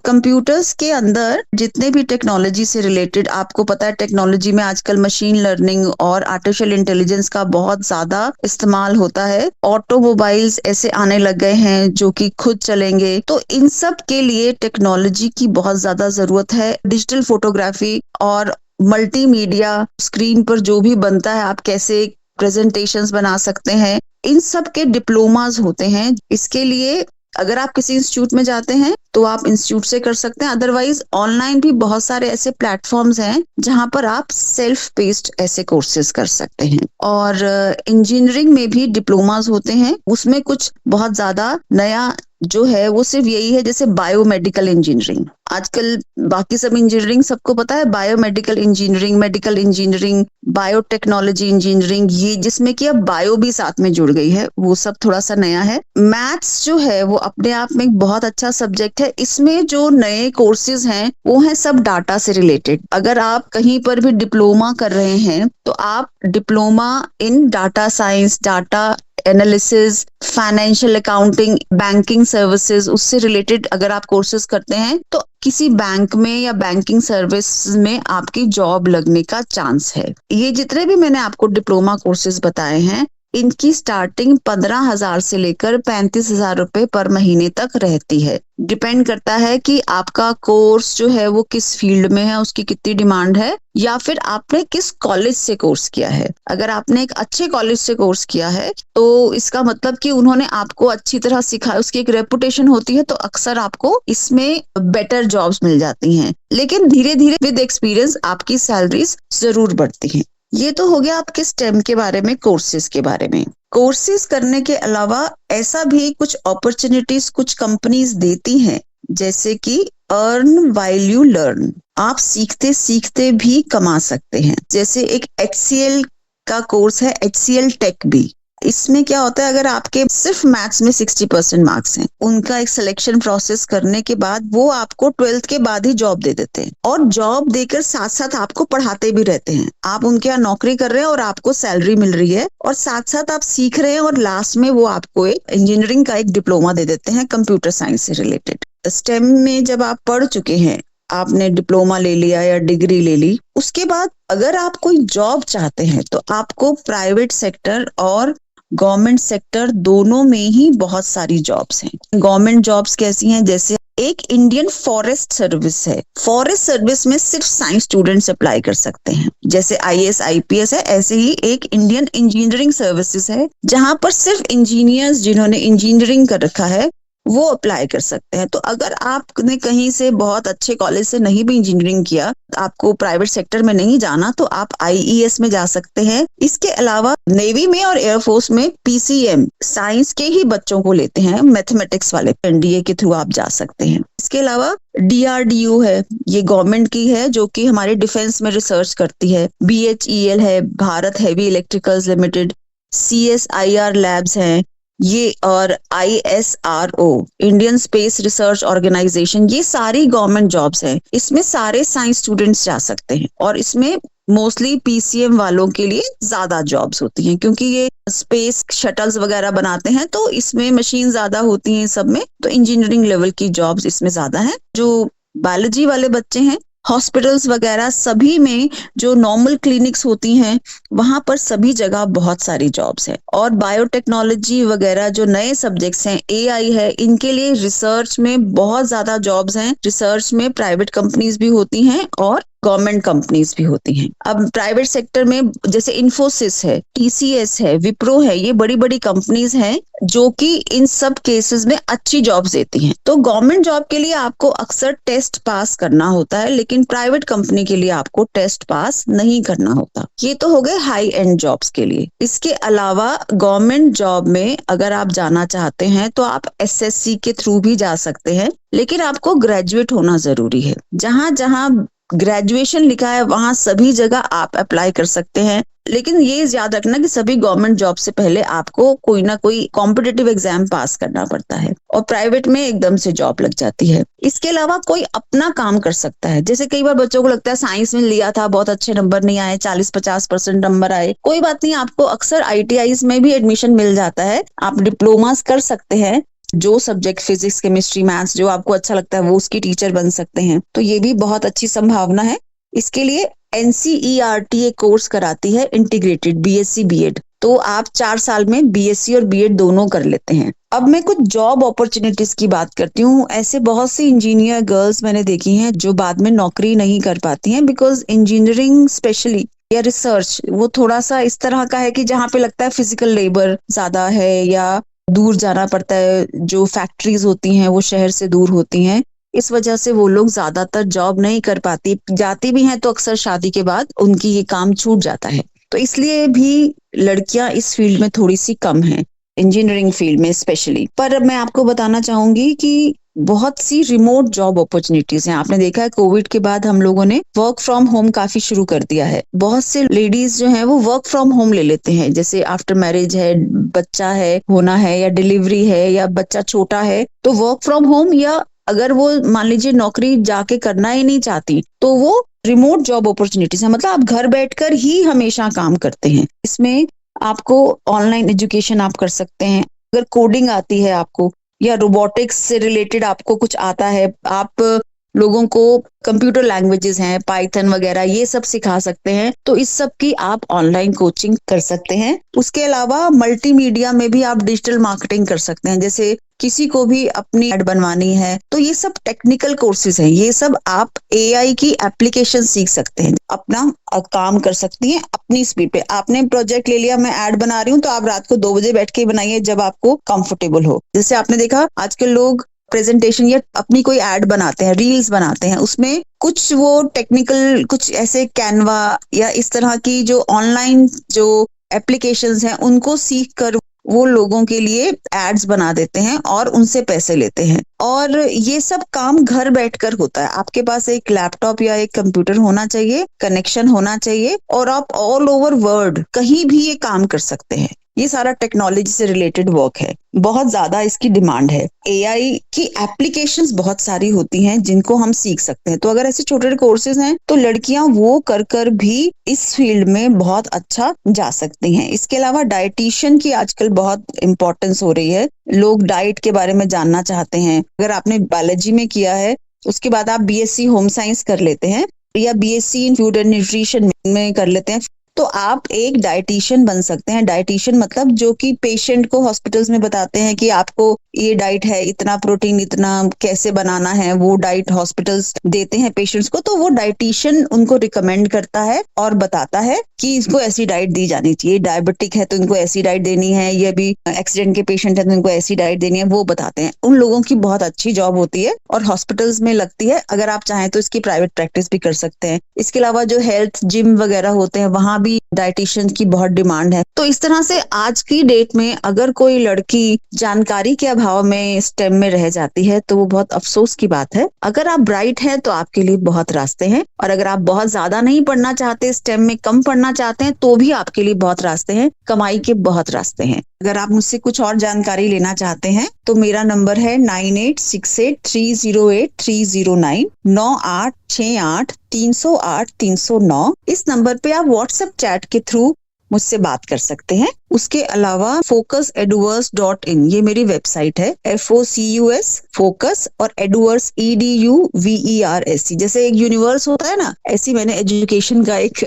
[SPEAKER 8] कंप्यूटर्स के अंदर जितने भी टेक्नोलॉजी से रिलेटेड, आपको पता है टेक्नोलॉजी में आजकल मशीन लर्निंग और आर्टिफिशियल इंटेलिजेंस का बहुत ज्यादा इस्तेमाल होता है। ऑटोमोबाइल्स ऐसे आने लग गए हैं जो कि खुद चलेंगे। तो इन सब के लिए टेक्नोलॉजी की बहुत ज्यादा जरूरत है। डिजिटल फोटोग्राफी और मल्टीमीडिया, स्क्रीन पर जो भी बनता है, आप कैसे प्रेजेंटेशंस बना सकते हैं, इन सब के डिप्लोमास होते हैं। इसके लिए अगर आप किसी इंस्टीट्यूट में जाते हैं तो आप इंस्टीट्यूट से कर सकते हैं, अदरवाइज ऑनलाइन भी बहुत सारे ऐसे प्लेटफॉर्म्स हैं जहां पर आप सेल्फ पेस्ड ऐसे कोर्सेज कर सकते हैं। और इंजीनियरिंग में भी डिप्लोमास होते हैं, उसमें कुछ बहुत ज्यादा नया जो है वो सिर्फ यही है, जैसे बायोमेडिकल इंजीनियरिंग। आजकल बाकी सब इंजीनियरिंग सबको पता है, biomedical engineering, medical engineering, biotechnology engineering, ये जिसमें कि अब बायो भी साथ में जुड़ गई है, वो सब थोड़ा सा नया है। मैथ्स जो है वो अपने आप में एक बहुत अच्छा सब्जेक्ट है। इसमें जो नए कोर्सेज हैं वो हैं सब डाटा से रिलेटेड। अगर आप कहीं पर भी डिप्लोमा कर रहे हैं तो आप diploma in data science, data analysis, financial accounting, banking services, उससे रिलेटेड अगर आप कोर्सेज करते हैं तो किसी बैंक में या बैंकिंग सर्विस में आपकी जॉब लगने का चांस है। ये जितने भी मैंने आपको डिप्लोमा कोर्सेज बताए हैं, इनकी स्टार्टिंग 15,000 से लेकर 35,000 रुपए पर महीने तक रहती है। डिपेंड करता है कि आपका कोर्स जो है वो किस फील्ड में है, उसकी कितनी डिमांड है, या फिर आपने किस कॉलेज से कोर्स किया है। अगर आपने एक अच्छे कॉलेज से कोर्स किया है तो इसका मतलब कि उन्होंने आपको अच्छी तरह सिखाया, उसकी एक रेपुटेशन होती है, तो अक्सर आपको इसमें बेटर जॉब्स मिल जाती हैं। लेकिन धीरे धीरे विद एक्सपीरियंस आपकी सैलरीज जरूर बढ़ती हैं। ये तो हो गया आपके स्टेम के बारे में, कोर्सेज के बारे में। कोर्सेज करने के अलावा ऐसा भी कुछ अपॉर्चुनिटीज कुछ कंपनीज देती हैं, जैसे कि अर्न व्हाइल यू लर्न। आप सीखते सीखते भी कमा सकते हैं। जैसे एक HCL का कोर्स है, HCL टेक बी। इसमें क्या होता है, अगर आपके सिर्फ मैथ्स में 60% मार्क्स हैं, उनका एक सिलेक्शन प्रोसेस करने के बाद वो आपको 12th के बाद ही जॉब दे देते हैं, और जॉब देकर साथ साथ आपको पढ़ाते भी रहते हैं। आप उनके यहाँ नौकरी कर रहे हैं और आपको सैलरी मिल रही है, और साथ साथ आप सीख रहे हैं, और लास्ट में वो आपको एक इंजीनियरिंग का एक डिप्लोमा दे देते हैं कंप्यूटर साइंस से रिलेटेड। स्टेम में जब आप पढ़ चुके हैं, आपने डिप्लोमा ले लिया या डिग्री ले ली, उसके बाद अगर आप कोई जॉब चाहते हैं तो आपको प्राइवेट सेक्टर और गवर्नमेंट सेक्टर दोनों में ही बहुत सारी जॉब्स हैं। गवर्नमेंट जॉब्स कैसी हैं, जैसे एक इंडियन फॉरेस्ट सर्विस है। फॉरेस्ट सर्विस में सिर्फ साइंस स्टूडेंट्स अप्लाई कर सकते हैं। जैसे IAS IPS है, ऐसे ही एक इंडियन इंजीनियरिंग सर्विसेज है, जहां पर सिर्फ इंजीनियर्स जिन्होंने इंजीनियरिंग कर रखा है वो अप्लाई कर सकते हैं। तो अगर आपने कहीं से बहुत अच्छे कॉलेज से नहीं भी इंजीनियरिंग किया, आपको प्राइवेट सेक्टर में नहीं जाना, तो आप IES में जा सकते हैं। इसके अलावा नेवी में और एयरफोर्स में PCM साइंस के ही बच्चों को लेते हैं, मैथमेटिक्स वाले, NDA के थ्रू आप जा सकते हैं। इसके अलावा DRDO है, ये गवर्नमेंट की है, जो कि हमारे डिफेंस में रिसर्च करती है। BHEL है, Bharat heavy electricals limited. CSIR labs हैं ये, और ISRO Indian space research organisation, ये सारी गवर्नमेंट जॉब्स हैं। इसमें सारे साइंस स्टूडेंट्स जा सकते हैं, और इसमें मोस्टली PCM वालों के लिए ज्यादा जॉब्स होती हैं, क्योंकि ये स्पेस शटल्स वगैरह बनाते हैं, तो इसमें मशीन ज्यादा होती हैं सब में, तो इंजीनियरिंग लेवल की जॉब्स इसमें ज्यादा हैं। जो बायोलॉजी वाले बच्चे हैं, हॉस्पिटल्स वगैरह सभी में जो नॉर्मल क्लिनिक्स होती हैं, वहां पर सभी जगह बहुत सारी जॉब्स हैं। और बायोटेक्नोलॉजी वगैरह जो नए सब्जेक्ट्स हैं, AI है, इनके लिए रिसर्च में बहुत ज्यादा जॉब्स हैं। रिसर्च में प्राइवेट कंपनीज भी होती हैं और गवर्नमेंट कंपनीज भी होती हैं। अब प्राइवेट सेक्टर में जैसे इन्फोसिस है, TCS है, विप्रो है, ये बड़ी बड़ी कंपनीज हैं जो कि इन सब केसेस में अच्छी जॉब्स देती हैं। तो गवर्नमेंट जॉब के लिए आपको अक्सर टेस्ट पास करना होता है, लेकिन प्राइवेट कंपनी के लिए आपको टेस्ट पास नहीं करना होता। ये तो हो गए हाई एंड जॉब्स के लिए। इसके अलावा गवर्नमेंट जॉब में अगर आप जाना चाहते हैं तो आप SSC के थ्रू भी जा सकते हैं, लेकिन आपको ग्रेजुएट होना जरूरी है। जहां जहां ग्रेजुएशन लिखा है वहां सभी जगह आप अप्लाई कर सकते हैं, लेकिन ये याद रखना कि सभी गवर्नमेंट जॉब से पहले आपको कोई ना कोई कॉम्पिटिटिव एग्जाम पास करना पड़ता है, और प्राइवेट में एकदम से जॉब लग जाती है। इसके अलावा कोई अपना काम कर सकता है। जैसे कई बार बच्चों को लगता है साइंस में लिया था, बहुत अच्छे नंबर नहीं आए, 40-50% नंबर आए, कोई बात नहीं, आपको अक्सर ITIs में भी एडमिशन मिल जाता है। आप डिप्लोमास कर सकते हैं, जो सब्जेक्ट फिजिक्स, केमिस्ट्री, मैथ्स जो आपको अच्छा लगता है वो उसकी टीचर बन सकते हैं, तो ये भी बहुत अच्छी संभावना है। इसके लिए NCERT कोर्स कराती है इंटीग्रेटेड BSc B.Ed, तो आप 4 साल में BSc और B.Ed दोनों कर लेते हैं। अब मैं कुछ जॉब अपॉर्चुनिटीज की बात करती हूँ। ऐसे बहुत सी इंजीनियर गर्ल्स मैंने देखी हैं जो बाद में नौकरी नहीं कर पाती हैं, बिकॉज इंजीनियरिंग स्पेशली या रिसर्च वो थोड़ा सा इस तरह का है कि जहाँ पे लगता है फिजिकल लेबर ज्यादा है या दूर जाना पड़ता है, जो फैक्ट्रीज होती हैं वो शहर से दूर होती हैं, इस वजह से वो लोग ज्यादातर जॉब नहीं कर पाती। जाती भी हैं तो अक्सर शादी के बाद उनकी ये काम छूट जाता है, तो इसलिए भी लड़कियां इस फील्ड में थोड़ी सी कम हैं, इंजीनियरिंग फील्ड में स्पेशली। पर मैं आपको बताना चाहूंगी कि बहुत सी रिमोट जॉब अपॉर्चुनिटीज हैं। आपने देखा है कोविड के बाद हम लोगों ने वर्क फ्रॉम होम काफी शुरू कर दिया है। बहुत से लेडीज जो हैं वो वर्क फ्रॉम होम ले लेते हैं, जैसे आफ्टर मैरिज है, बच्चा है होना है, या डिलीवरी है, या बच्चा छोटा है, तो वर्क फ्रॉम होम, या अगर वो मान लीजिए नौकरी जाके करना ही नहीं चाहती तो वो रिमोट जॉब अपॉर्चुनिटीज है, मतलब आप घर बैठकर ही हमेशा काम करते हैं। इसमें आपको ऑनलाइन एजुकेशन आप कर सकते हैं। अगर कोडिंग आती है आपको या रोबोटिक्स से रिलेटेड आपको कुछ आता है, आप लोगों को कंप्यूटर लैंग्वेजेस हैं, पाइथन वगैरह, ये सब सिखा सकते हैं, तो इस सब की आप ऑनलाइन कोचिंग कर सकते हैं। उसके अलावा मल्टीमीडिया में भी आप डिजिटल मार्केटिंग कर सकते हैं। जैसे किसी को भी अपनी ऐड बनवानी है, तो ये सब टेक्निकल कोर्सेज हैं। ये सब आप एआई की एप्लीकेशन सीख सकते हैं, अपना काम कर सकती हैं अपनी स्पीड पे। आपने प्रोजेक्ट ले लिया, मैं ऐड बना रही हूँ, तो आप रात को 2 बजे बैठ के बनाइए जब आपको कंफर्टेबल हो। जैसे आपने देखा आजकल लोग प्रेजेंटेशन या अपनी कोई ऐड बनाते हैं, रील्स बनाते हैं, उसमें कुछ वो टेक्निकल, कुछ ऐसे कैनवा या इस तरह की जो ऑनलाइन जो एप्लीकेशंस हैं उनको सीख कर वो लोगों के लिए एड्स बना देते हैं और उनसे पैसे लेते हैं। और ये सब काम घर बैठकर होता है। आपके पास एक लैपटॉप या एक कंप्यूटर होना चाहिए, कनेक्शन होना चाहिए, और आप ऑल ओवर वर्ल्ड कहीं भी ये काम कर सकते हैं। ये सारा टेक्नोलॉजी से रिलेटेड वर्क है, बहुत ज्यादा इसकी डिमांड है। एआई की एप्लीकेशंस बहुत सारी होती हैं जिनको हम सीख सकते हैं। तो अगर ऐसे छोटे कोर्सेज हैं तो लड़कियां वो कर भी इस फील्ड में बहुत अच्छा जा सकती हैं। इसके अलावा डाइटिशियन की आजकल बहुत इंपॉर्टेंस हो रही है। लोग डाइट के बारे में जानना चाहते हैं। अगर आपने बायोलॉजी में किया है, उसके बाद आप बीएससी होम साइंस कर लेते हैं या BSc in food and nutrition में कर लेते हैं, तो आप एक डाइटिशियन बन सकते हैं। डाइटिशियन मतलब जो कि पेशेंट को हॉस्पिटल्स में बताते हैं कि आपको ये डाइट है, इतना प्रोटीन, इतना कैसे बनाना है, वो डाइट हॉस्पिटल्स देते हैं पेशेंट्स को। तो वो डाइटिशियन उनको रिकमेंड करता है और बताता है कि इसको ऐसी डाइट दी जानी चाहिए। डायबिटिक है तो इनको ऐसी डाइट देनी है, ये भी एक्सीडेंट के पेशेंट है तो इनको ऐसी डाइट देनी है, वो बताते हैं। उन लोगों की बहुत अच्छी जॉब होती है और हॉस्पिटल्स में लगती है। अगर आप चाहें तो इसकी प्राइवेट प्रैक्टिस भी कर सकते हैं। इसके अलावा जो हेल्थ जिम वगैरह होते हैं, वहां भी डाइटिशियन की बहुत डिमांड है। तो इस तरह से आज की डेट में अगर कोई लड़की जानकारी के अभाव में स्टेम में रह जाती है तो वो बहुत अफसोस की बात है। अगर आप ब्राइट हैं तो आपके लिए बहुत रास्ते हैं, और अगर आप बहुत ज्यादा नहीं पढ़ना चाहते, स्टेम में कम पढ़ना चाहते हैं, तो भी आपके लिए बहुत रास्ते हैं, कमाई के बहुत रास्ते हैं। अगर आप मुझसे कुछ और जानकारी लेना चाहते हैं तो मेरा नंबर है 9868308309 9868308309। इस नंबर पे आप व्हाट्सएप चैट के थ्रू मुझसे बात कर सकते हैं। उसके अलावा focuseduvers.in ये मेरी वेबसाइट है, FOCUS फोकस और एडवर्स EDUVERS। जैसे एक यूनिवर्स होता है ना, ऐसी मैंने एजुकेशन का एक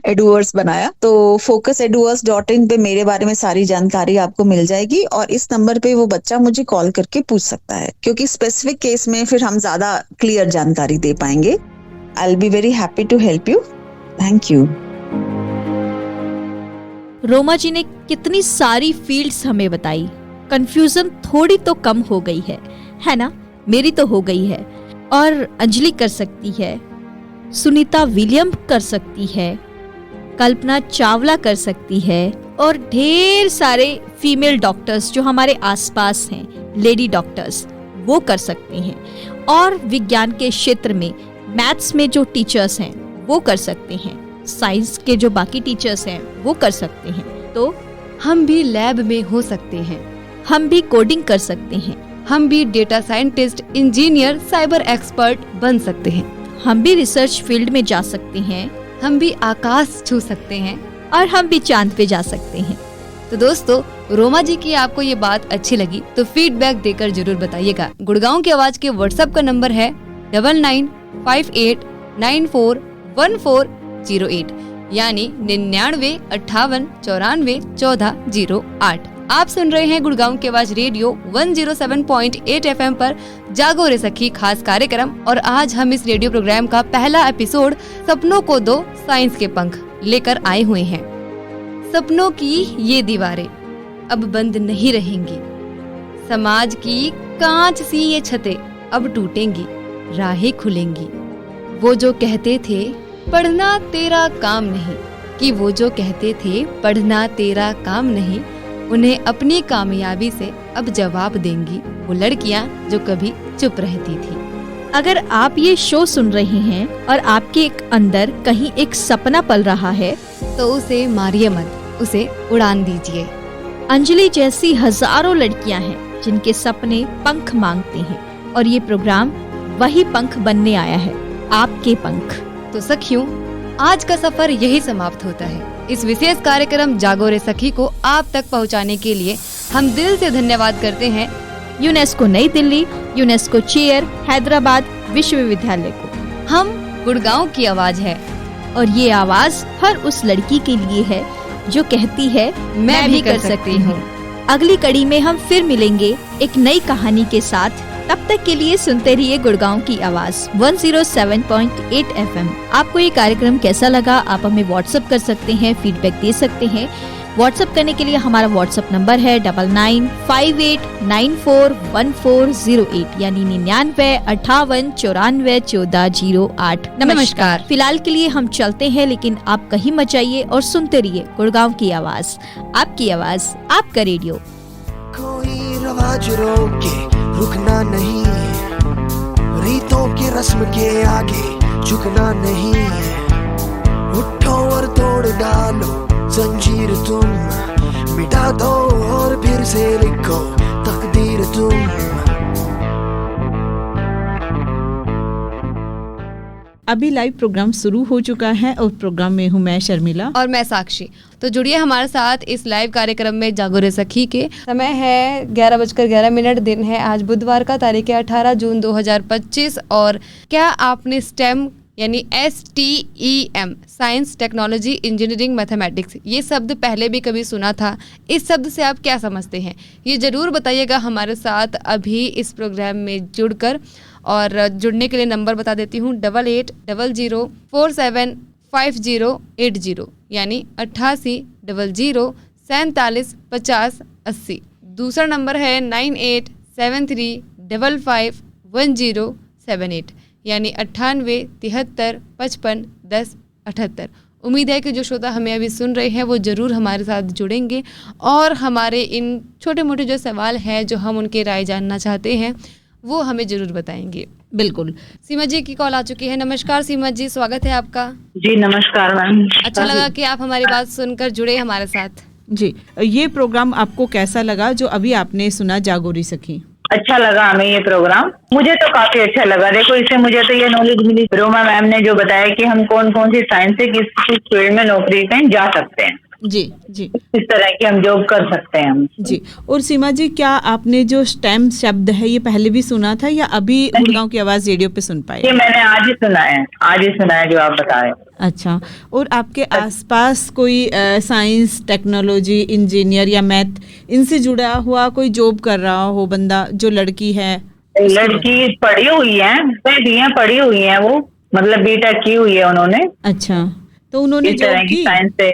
[SPEAKER 8] एडवर्स बनाया। तो focuseduvers.in पे मेरे बारे में सारी जानकारी आपको मिल जाएगी, और इस नंबर पे वो बच्चा मुझे कॉल करके पूछ सकता है, क्योंकि स्पेसिफिक केस में फिर हम ज्यादा क्लियर जानकारी दे पाएंगे। I'll be very happy to help you. Thank you.
[SPEAKER 2] Roma जी ने कितनी सारी फील्ड्स हमें बताई। कंफ्यूजन थोड़ी तो कम हो गई है ना? मेरी तो हो गई है। और अंजलि कर सकती है, सुनीता विलियम कर सकती है, कल्पना चावला कर सकती है, और ढेर सारे फीमेल डॉक्टर्स जो हमारे आसपास हैं, लेडी डॉक्टर्स, वो कर सकती हैं। और विज्ञान के क्षेत्र में मैथ्स में जो टीचर्स हैं वो कर सकते हैं, साइंस के जो बाकी टीचर्स हैं वो कर सकते हैं। तो
[SPEAKER 3] हम भी लैब में हो सकते हैं,
[SPEAKER 2] हम भी कोडिंग कर सकते हैं,
[SPEAKER 3] हम भी data scientist, engineer, cyber expert बन सकते हैं,
[SPEAKER 2] हम भी रिसर्च फील्ड में जा सकते हैं,
[SPEAKER 3] हम भी आकाश छू सकते हैं,
[SPEAKER 2] और हम भी चांद पे जा सकते हैं।
[SPEAKER 3] तो दोस्तों, रोमा जी की आपको ये बात अच्छी लगी तो फीडबैक देकर जरूर बताइएगा। गुड़गांव की आवाज के व्हाट्सएप का नंबर है 9958941408 यानी 9958941408। आप सुन रहे हैं गुड़गांव की आवाज रेडियो 107.8 FM पर जागो रे सखी खास कार्यक्रम, और आज हम इस रेडियो प्रोग्राम का पहला एपिसोड सपनों को दो साइंस के पंख लेकर आए हुए हैं। सपनों की ये दीवारें अब बंद नहीं रहेंगी, समाज की कांच सी ये छतें अब टूटेंगी, राहें खुलेंगी। वो जो कहते थे पढ़ना तेरा काम नहीं, कि वो जो कहते थे पढ़ना तेरा काम नहीं, उन्हें अपनी कामयाबी से अब जवाब देंगी वो लड़कियां जो कभी चुप रहती थी।
[SPEAKER 2] अगर आप ये शो सुन रहे हैं और आपके अंदर कहीं एक सपना पल रहा है
[SPEAKER 3] तो उसे मारिए मत, उसे उड़ान दीजिए।
[SPEAKER 2] अंजलि जैसी हजारों लड़कियां हैं जिनके सपने पंख मांगते हैं, और ये प्रोग्राम वही पंख बनने आया है, आपके पंख।
[SPEAKER 3] तो सखियों, आज का सफर यही समाप्त होता है। इस विशेष कार्यक्रम जागो रे सखी को आप तक पहुंचाने के लिए हम दिल से धन्यवाद करते हैं
[SPEAKER 2] यूनेस्को नई दिल्ली, यूनेस्को चेयर हैदराबाद विश्वविद्यालय को।
[SPEAKER 3] हम गुड़गांव की आवाज है
[SPEAKER 2] और ये आवाज हर उस लड़की के लिए है जो कहती है मैं भी कर सकती हूँ। अगली कड़ी में हम फिर मिलेंगे एक नई कहानी के साथ। तब तक के लिए सुनते रहिए गुड़गांव की आवाज 107.8 FM। आपको ये कार्यक्रम कैसा लगा आप हमें व्हाट्सएप कर सकते हैं, फीडबैक दे सकते हैं। व्हाट्सएप करने के लिए हमारा व्हाट्सएप नंबर है 9958941408 यानी 9958941408। नमस्कार। फिलहाल के लिए हम चलते हैं, लेकिन आप कहीं मत जाइए और सुनते रहिए गुड़गांव की आवाज, आपकी आवाज, आपका रेडियो।
[SPEAKER 1] कोई रवाज रोके रुकना नहीं, रीतों की रस्म के आगे झुकना नहीं। उठो और तोड़ डालो जंजीर तुम, मिटा दो और फिर से लिखो तकदीर तुम।
[SPEAKER 9] अभी लाइव प्रोग्राम शुरू हो चुका है और प्रोग्राम में हूँ मैं शर्मिला
[SPEAKER 3] और मैं साक्षी। तो जुड़िए हमारे साथ इस लाइव कार्यक्रम में जागो रे सखी के। समय है 11:11। दिन है आज बुधवार का, तारीख है 18 जून 2025। और क्या आपने स्टेम यानी STEM science, technology, engineering, mathematics ये शब्द पहले भी कभी सुना था? इस शब्द से आप क्या समझते हैं ये ज़रूर बताइएगा हमारे साथ अभी इस प्रोग्राम में जुड़कर। और जुड़ने के लिए नंबर बता देती हूँ 8800475080 यानी 8800475080। दूसरा नंबर है 9873551078 यानी 9873551078। उम्मीद है कि जो श्रोता हमें अभी सुन रहे हैं वो ज़रूर हमारे साथ जुड़ेंगे और हमारे इन छोटे मोटे जो सवाल हैं जो हम उनके राय जानना चाहते हैं वो हमें जरूर बताएंगे।
[SPEAKER 9] बिल्कुल।
[SPEAKER 3] सीमा जी की कॉल आ चुकी है। नमस्कार सीमा जी, स्वागत है आपका।
[SPEAKER 10] जी नमस्कार मैम।
[SPEAKER 3] अच्छा लगा कि आप हमारी बात सुनकर जुड़े हमारे साथ।
[SPEAKER 9] जी, ये प्रोग्राम आपको कैसा लगा जो अभी आपने सुना जागो रे सखी?
[SPEAKER 10] अच्छा लगा हमें ये प्रोग्राम, मुझे तो काफी अच्छा लगा। देखो इससे मुझे तो ये नॉलेज मिली, रोमा मैम ने जो बताया कि हम कौन कौन सी साइंस से किस फील्ड में नौकरी कहीं जा सकते हैं।
[SPEAKER 9] जी जी,
[SPEAKER 10] इस तरह की हम जॉब कर सकते हैं हम।
[SPEAKER 9] जी। और सीमा जी, क्या आपने जो स्टेम शब्द है ये पहले भी सुना था या अभी गुड़गांव की आवाज रेडियो पे सुन पाए?
[SPEAKER 10] ये मैंने आज ही सुना है, आज ही सुना है जो आप बता रहे हैं।
[SPEAKER 9] अच्छा। और आपके आसपास कोई साइंस, टेक्नोलॉजी, इंजीनियर या मैथ इनसे जुड़ा हुआ कोई जॉब कर रहा हो बंदा, जो लड़की है?
[SPEAKER 10] लड़की पढ़ी हुई है, पढ़ी हुई है वो, मतलब बीटेक की हुई है उन्होंने।
[SPEAKER 9] अच्छा, तो उन्होंने
[SPEAKER 10] इस तरह की साइंस से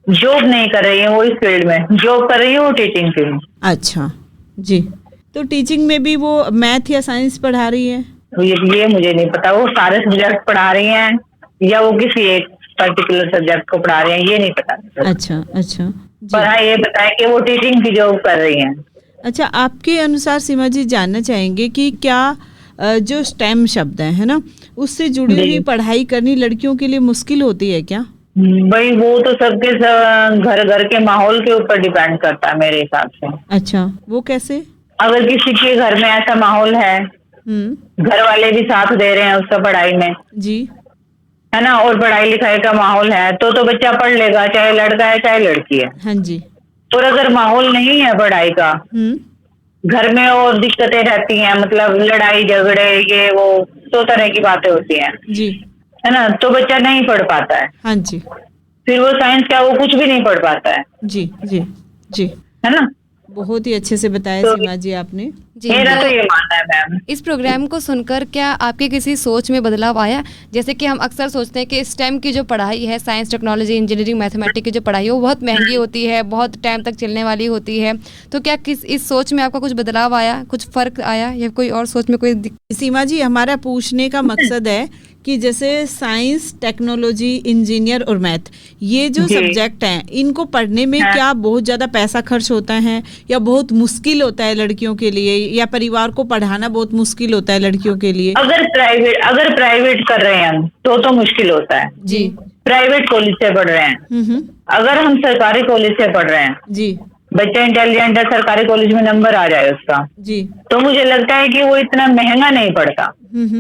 [SPEAKER 10] जॉब नहीं कर रही है वो, इस फील्ड में जॉब कर रही है वो टीचिंग फील्ड में।
[SPEAKER 9] अच्छा जी। तो टीचिंग में भी वो मैथ या साइंस पढ़ा रही है?
[SPEAKER 10] ये मुझे नहीं पता, वो सारे सब्जेक्ट पढ़ा रही हैं या वो किसी एक पर्टिकुलर सब्जेक्ट को पढ़ा रही हैं, ये नहीं पता।
[SPEAKER 9] अच्छा अच्छा।
[SPEAKER 10] पर हाँ ये बताया कि वो टीचिंग की जॉब कर रही हैं।
[SPEAKER 9] अच्छा, आपके अनुसार सीमा जी जानना चाहेंगे कि क्या जो स्टेम शब्द है ना, उससे जुड़ी हुई पढ़ाई करनी लड़कियों के लिए मुश्किल होती है क्या?
[SPEAKER 10] भाई वो तो सबके घर के माहौल के ऊपर डिपेंड करता है मेरे हिसाब से।
[SPEAKER 9] अच्छा, वो कैसे? अगर
[SPEAKER 10] किसी के घर में ऐसा माहौल है, घर वाले भी साथ दे रहे हैं उसका पढ़ाई में
[SPEAKER 9] जी,
[SPEAKER 10] है ना, और पढ़ाई लिखाई का माहौल है तो बच्चा पढ़ लेगा, चाहे लड़का है चाहे लड़की है।
[SPEAKER 9] हाँ जी।
[SPEAKER 10] और अगर माहौल नहीं है पढ़ाई का, घर में और दिक्कतें रहती हैं, मतलब लड़ाई झगड़े ये वो तो तरह की बातें होती हैं
[SPEAKER 9] जी,
[SPEAKER 10] है ना, तो बच्चा नहीं पढ़ पाता है।
[SPEAKER 9] हाँ जी।
[SPEAKER 10] फिर वो साइंस क्या, वो कुछ भी नहीं पढ़ पाता है।
[SPEAKER 9] जी जी जी,
[SPEAKER 10] है ना।
[SPEAKER 9] बहुत ही अच्छे से बताया सीमा जी आपने।
[SPEAKER 3] जी,
[SPEAKER 10] मेरा तो ये मानना है मैम।
[SPEAKER 3] इस प्रोग्राम को सुनकर क्या आपके किसी सोच में बदलाव आया? जैसे कि हम अक्सर सोचते हैं कि स्टेम की जो पढ़ाई है, साइंस, टेक्नोलॉजी, इंजीनियरिंग, मैथमेटिक्स की जो पढ़ाई है वो बहुत महंगी होती है, बहुत टाइम तक चलने वाली होती है, तो क्या इस सोच में आपका कुछ बदलाव आया, कुछ फर्क आया या कोई और सोच में कोई
[SPEAKER 9] सीमा जी, हमारा पूछने का मकसद है कि जैसे साइंस, टेक्नोलॉजी, इंजीनियर और मैथ ये जो सब्जेक्ट हैं, इनको पढ़ने में क्या बहुत ज्यादा पैसा खर्च होता है या बहुत मुश्किल होता है लड़कियों के लिए, या परिवार को पढ़ाना बहुत मुश्किल होता है लड़कियों के लिए?
[SPEAKER 10] अगर प्राइवेट कर रहे हैं हम तो मुश्किल होता है
[SPEAKER 9] जी,
[SPEAKER 10] प्राइवेट कॉलेज से पढ़ रहे हैं। अगर हम सरकारी कॉलेज से पढ़ रहे हैं
[SPEAKER 9] जी,
[SPEAKER 10] बच्चा इंटेलिजेंट है, सरकारी कॉलेज में नंबर आ जाए उसका
[SPEAKER 9] जी,
[SPEAKER 10] तो मुझे लगता है कि वो इतना महंगा नहीं पड़ता।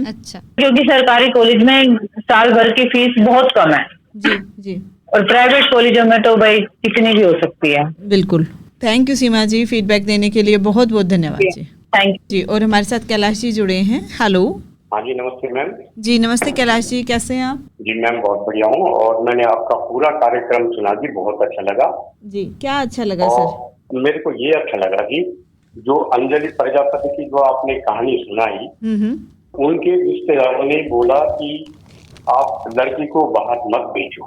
[SPEAKER 3] अच्छा,
[SPEAKER 10] क्योंकि सरकारी कॉलेज में साल भर की फीस बहुत कम है।
[SPEAKER 9] जी जी,
[SPEAKER 10] और प्राइवेट कॉलेजों में तो भाई कितनी भी हो सकती है।
[SPEAKER 9] बिल्कुल। Thank you Seema ji, feedback देने के लिए बहुत बहुत धन्यवाद जी।
[SPEAKER 10] थैंक यू
[SPEAKER 9] जी। और हमारे साथ कैलाश जी जुड़े हैं। हेलो।
[SPEAKER 11] हाँ जी, नमस्ते मैम।
[SPEAKER 9] जी नमस्ते कैलाश जी, कैसे हैं आप?
[SPEAKER 11] जी मैम, बहुत बढ़िया हूँ और मैंने आपका पूरा कार्यक्रम सुना जी, बहुत अच्छा लगा।
[SPEAKER 9] जी, क्या अच्छा लगा सर?
[SPEAKER 11] और मेरे को ये अच्छा लगा जी, जो अंजलि प्रजापति की जो आपने कहानी सुनाई, उनके रिश्तेदारों ने बोला कि आप लड़की को बाहर मत भेजो,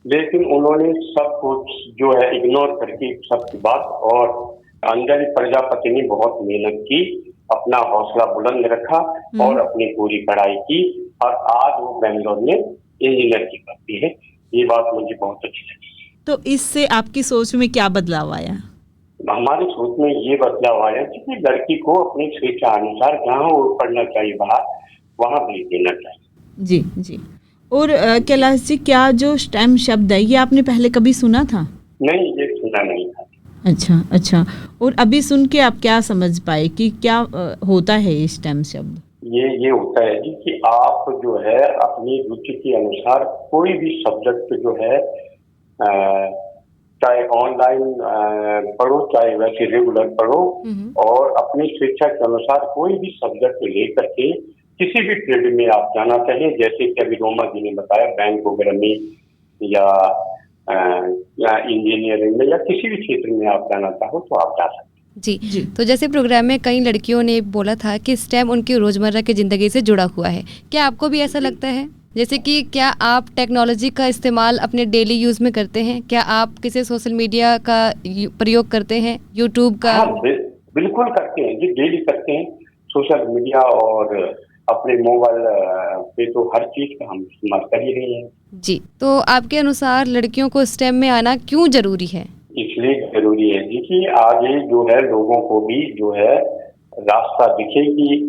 [SPEAKER 11] लेकिन उन्होंने सब कुछ जो है इग्नोर करके सबकी बात, और अंजलि प्रजापति ने बहुत मेहनत की, अपना हौसला बुलंद रखा और अपनी पूरी पढ़ाई की, और आज वो बेंगलोर में इंजीनियर की करती है। ये बात मुझे बहुत अच्छी लगी।
[SPEAKER 9] तो इससे आपकी सोच में क्या बदलाव आया?
[SPEAKER 11] हमारी सोच में ये बदलाव आया कि लड़की को अपनी स्वेच्छा अनुसार जहाँ वो पढ़ना चाहिए बाहर, वहाँ भेज देना चाहिए।
[SPEAKER 9] जी जी। और कैलाश जी, क्या जो स्टेम शब्द है ये आपने पहले कभी सुना था?
[SPEAKER 11] नहीं, ये सुना नहीं था।
[SPEAKER 9] अच्छा अच्छा। और अभी सुन के आप क्या समझ पाए कि क्या होता है ये स्टेम शब्द?
[SPEAKER 11] ये होता है जी कि आप जो है अपनी रुचि के अनुसार कोई भी सब्जेक्ट जो है, चाहे ऑनलाइन पढ़ो चाहे वैसे रेगुलर पढ़ो, और अपनी स्वेच्छा के अनुसार कोई भी सब्जेक्ट लेकर के किसी भी फील्ड में आप जाना चाहिए। जैसे कि अभी रोमा जी ने बताया, बैंक वगैरह में या इंजीनियरिंग में या किसी भी क्षेत्र में आप जाना चाहो तो आप जा सकते हैं।
[SPEAKER 3] जी। तो जैसे प्रोग्राम में कई लड़कियों ने बोला था कि स्टेम उनकी रोजमर्रा की जिंदगी से जुड़ा हुआ है, क्या आपको भी ऐसा लगता है? जैसे कि क्या आप टेक्नोलॉजी का इस्तेमाल अपने डेली यूज में करते हैं? क्या आप किसी सोशल मीडिया का प्रयोग करते हैं, यूट्यूब का?
[SPEAKER 11] हाँ, बिल्कुल करते हैं जी, डेली करते हैं सोशल मीडिया, और अपने मोबाइल पे तो हर चीज का हम इस्तेमाल कर ही रहे हैं।
[SPEAKER 3] जी। तो आपके अनुसार लड़कियों को स्टेम में आना क्यों जरूरी है?
[SPEAKER 11] इसलिए जरूरी है जी कि आगे जो है लोगों को भी जो है रास्ता दिखे कि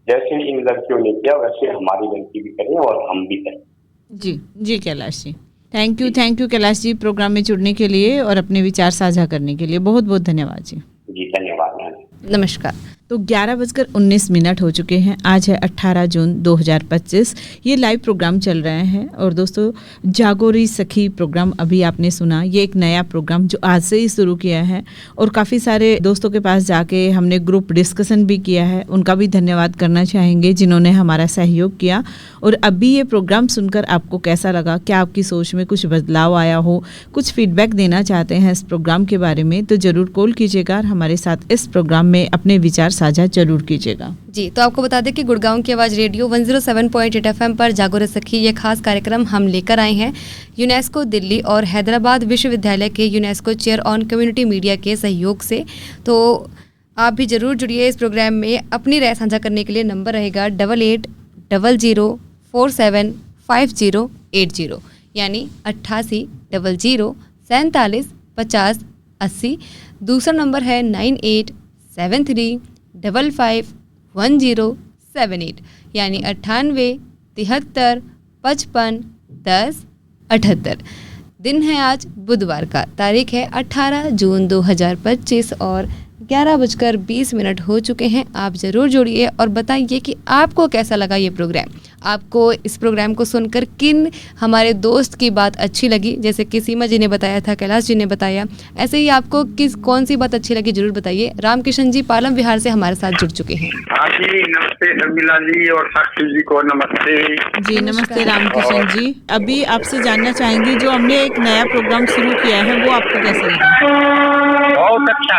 [SPEAKER 11] जैसे इन लड़कियों ने किया वैसे हमारी लड़की भी करें और हम भी करें।
[SPEAKER 9] जी जी Kailash ji, thank you Kailash ji, programme में जुड़ने के लिए और अपने विचार साझा करने के लिए बहुत बहुत धन्यवाद जी।
[SPEAKER 11] जी धन्यवाद मैम।
[SPEAKER 3] नमस्कार।
[SPEAKER 9] तो 11:19 हो चुके हैं। आज है 18 जून 2025। ये लाइव प्रोग्राम चल रहे हैं और दोस्तों जागोरी सखी प्रोग्राम अभी आपने सुना। ये एक नया प्रोग्राम जो आज से ही शुरू किया है और काफ़ी सारे दोस्तों के पास जाके हमने ग्रुप डिस्कशन भी किया है। उनका भी धन्यवाद करना चाहेंगे जिन्होंने हमारा सहयोग किया। और अभी ये प्रोग्राम सुनकर आपको कैसा लगा? क्या आपकी सोच में कुछ बदलाव आया हो? कुछ फीडबैक देना चाहते हैं इस प्रोग्राम के बारे में तो ज़रूर कॉल कीजिएगा और हमारे साथ इस प्रोग्राम में अपने विचार साझा जरूर कीजिएगा।
[SPEAKER 3] जी, तो आपको बता दें कि गुड़गांव की आवाज़ रेडियो 107.8 FM पर जागोरे सखी ये खास कार्यक्रम हम लेकर आए हैं यूनेस्को दिल्ली और हैदराबाद विश्वविद्यालय के UNESCO chair on community media के सहयोग से। तो आप भी ज़रूर जुड़िए इस प्रोग्राम में। अपनी राय साझा करने के लिए नंबर रहेगा 8800475080 यानी 8800475080। दूसरा नंबर है 9873551078 यानी 9873551078। दिन है आज बुधवार का, तारीख है 18 जून 2025 और 11:20 हो चुके हैं। आप ज़रूर जुड़िए और बताइए कि आपको कैसा लगा ये प्रोग्राम। आपको इस प्रोग्राम को सुनकर किन हमारे दोस्त की बात अच्छी लगी, जैसे कि सीमा जी ने बताया था, कैलाश जी ने बताया, ऐसे ही आपको कौन सी बात अच्छी लगी ज़रूर बताइए। रामकिशन जी पालम विहार से हमारे साथ जुड़ चुके हैं।
[SPEAKER 12] हाँ जी, नमस्ते शर्मिला जी और साक्षी जी को नमस्ते।
[SPEAKER 9] जी नमस्ते रामकिशन जी। अभी आपसे जानना चाहेंगे जो हमने एक नया प्रोग्राम शुरू किया है वो आपको कैसा लगा?
[SPEAKER 12] बहुत अच्छा।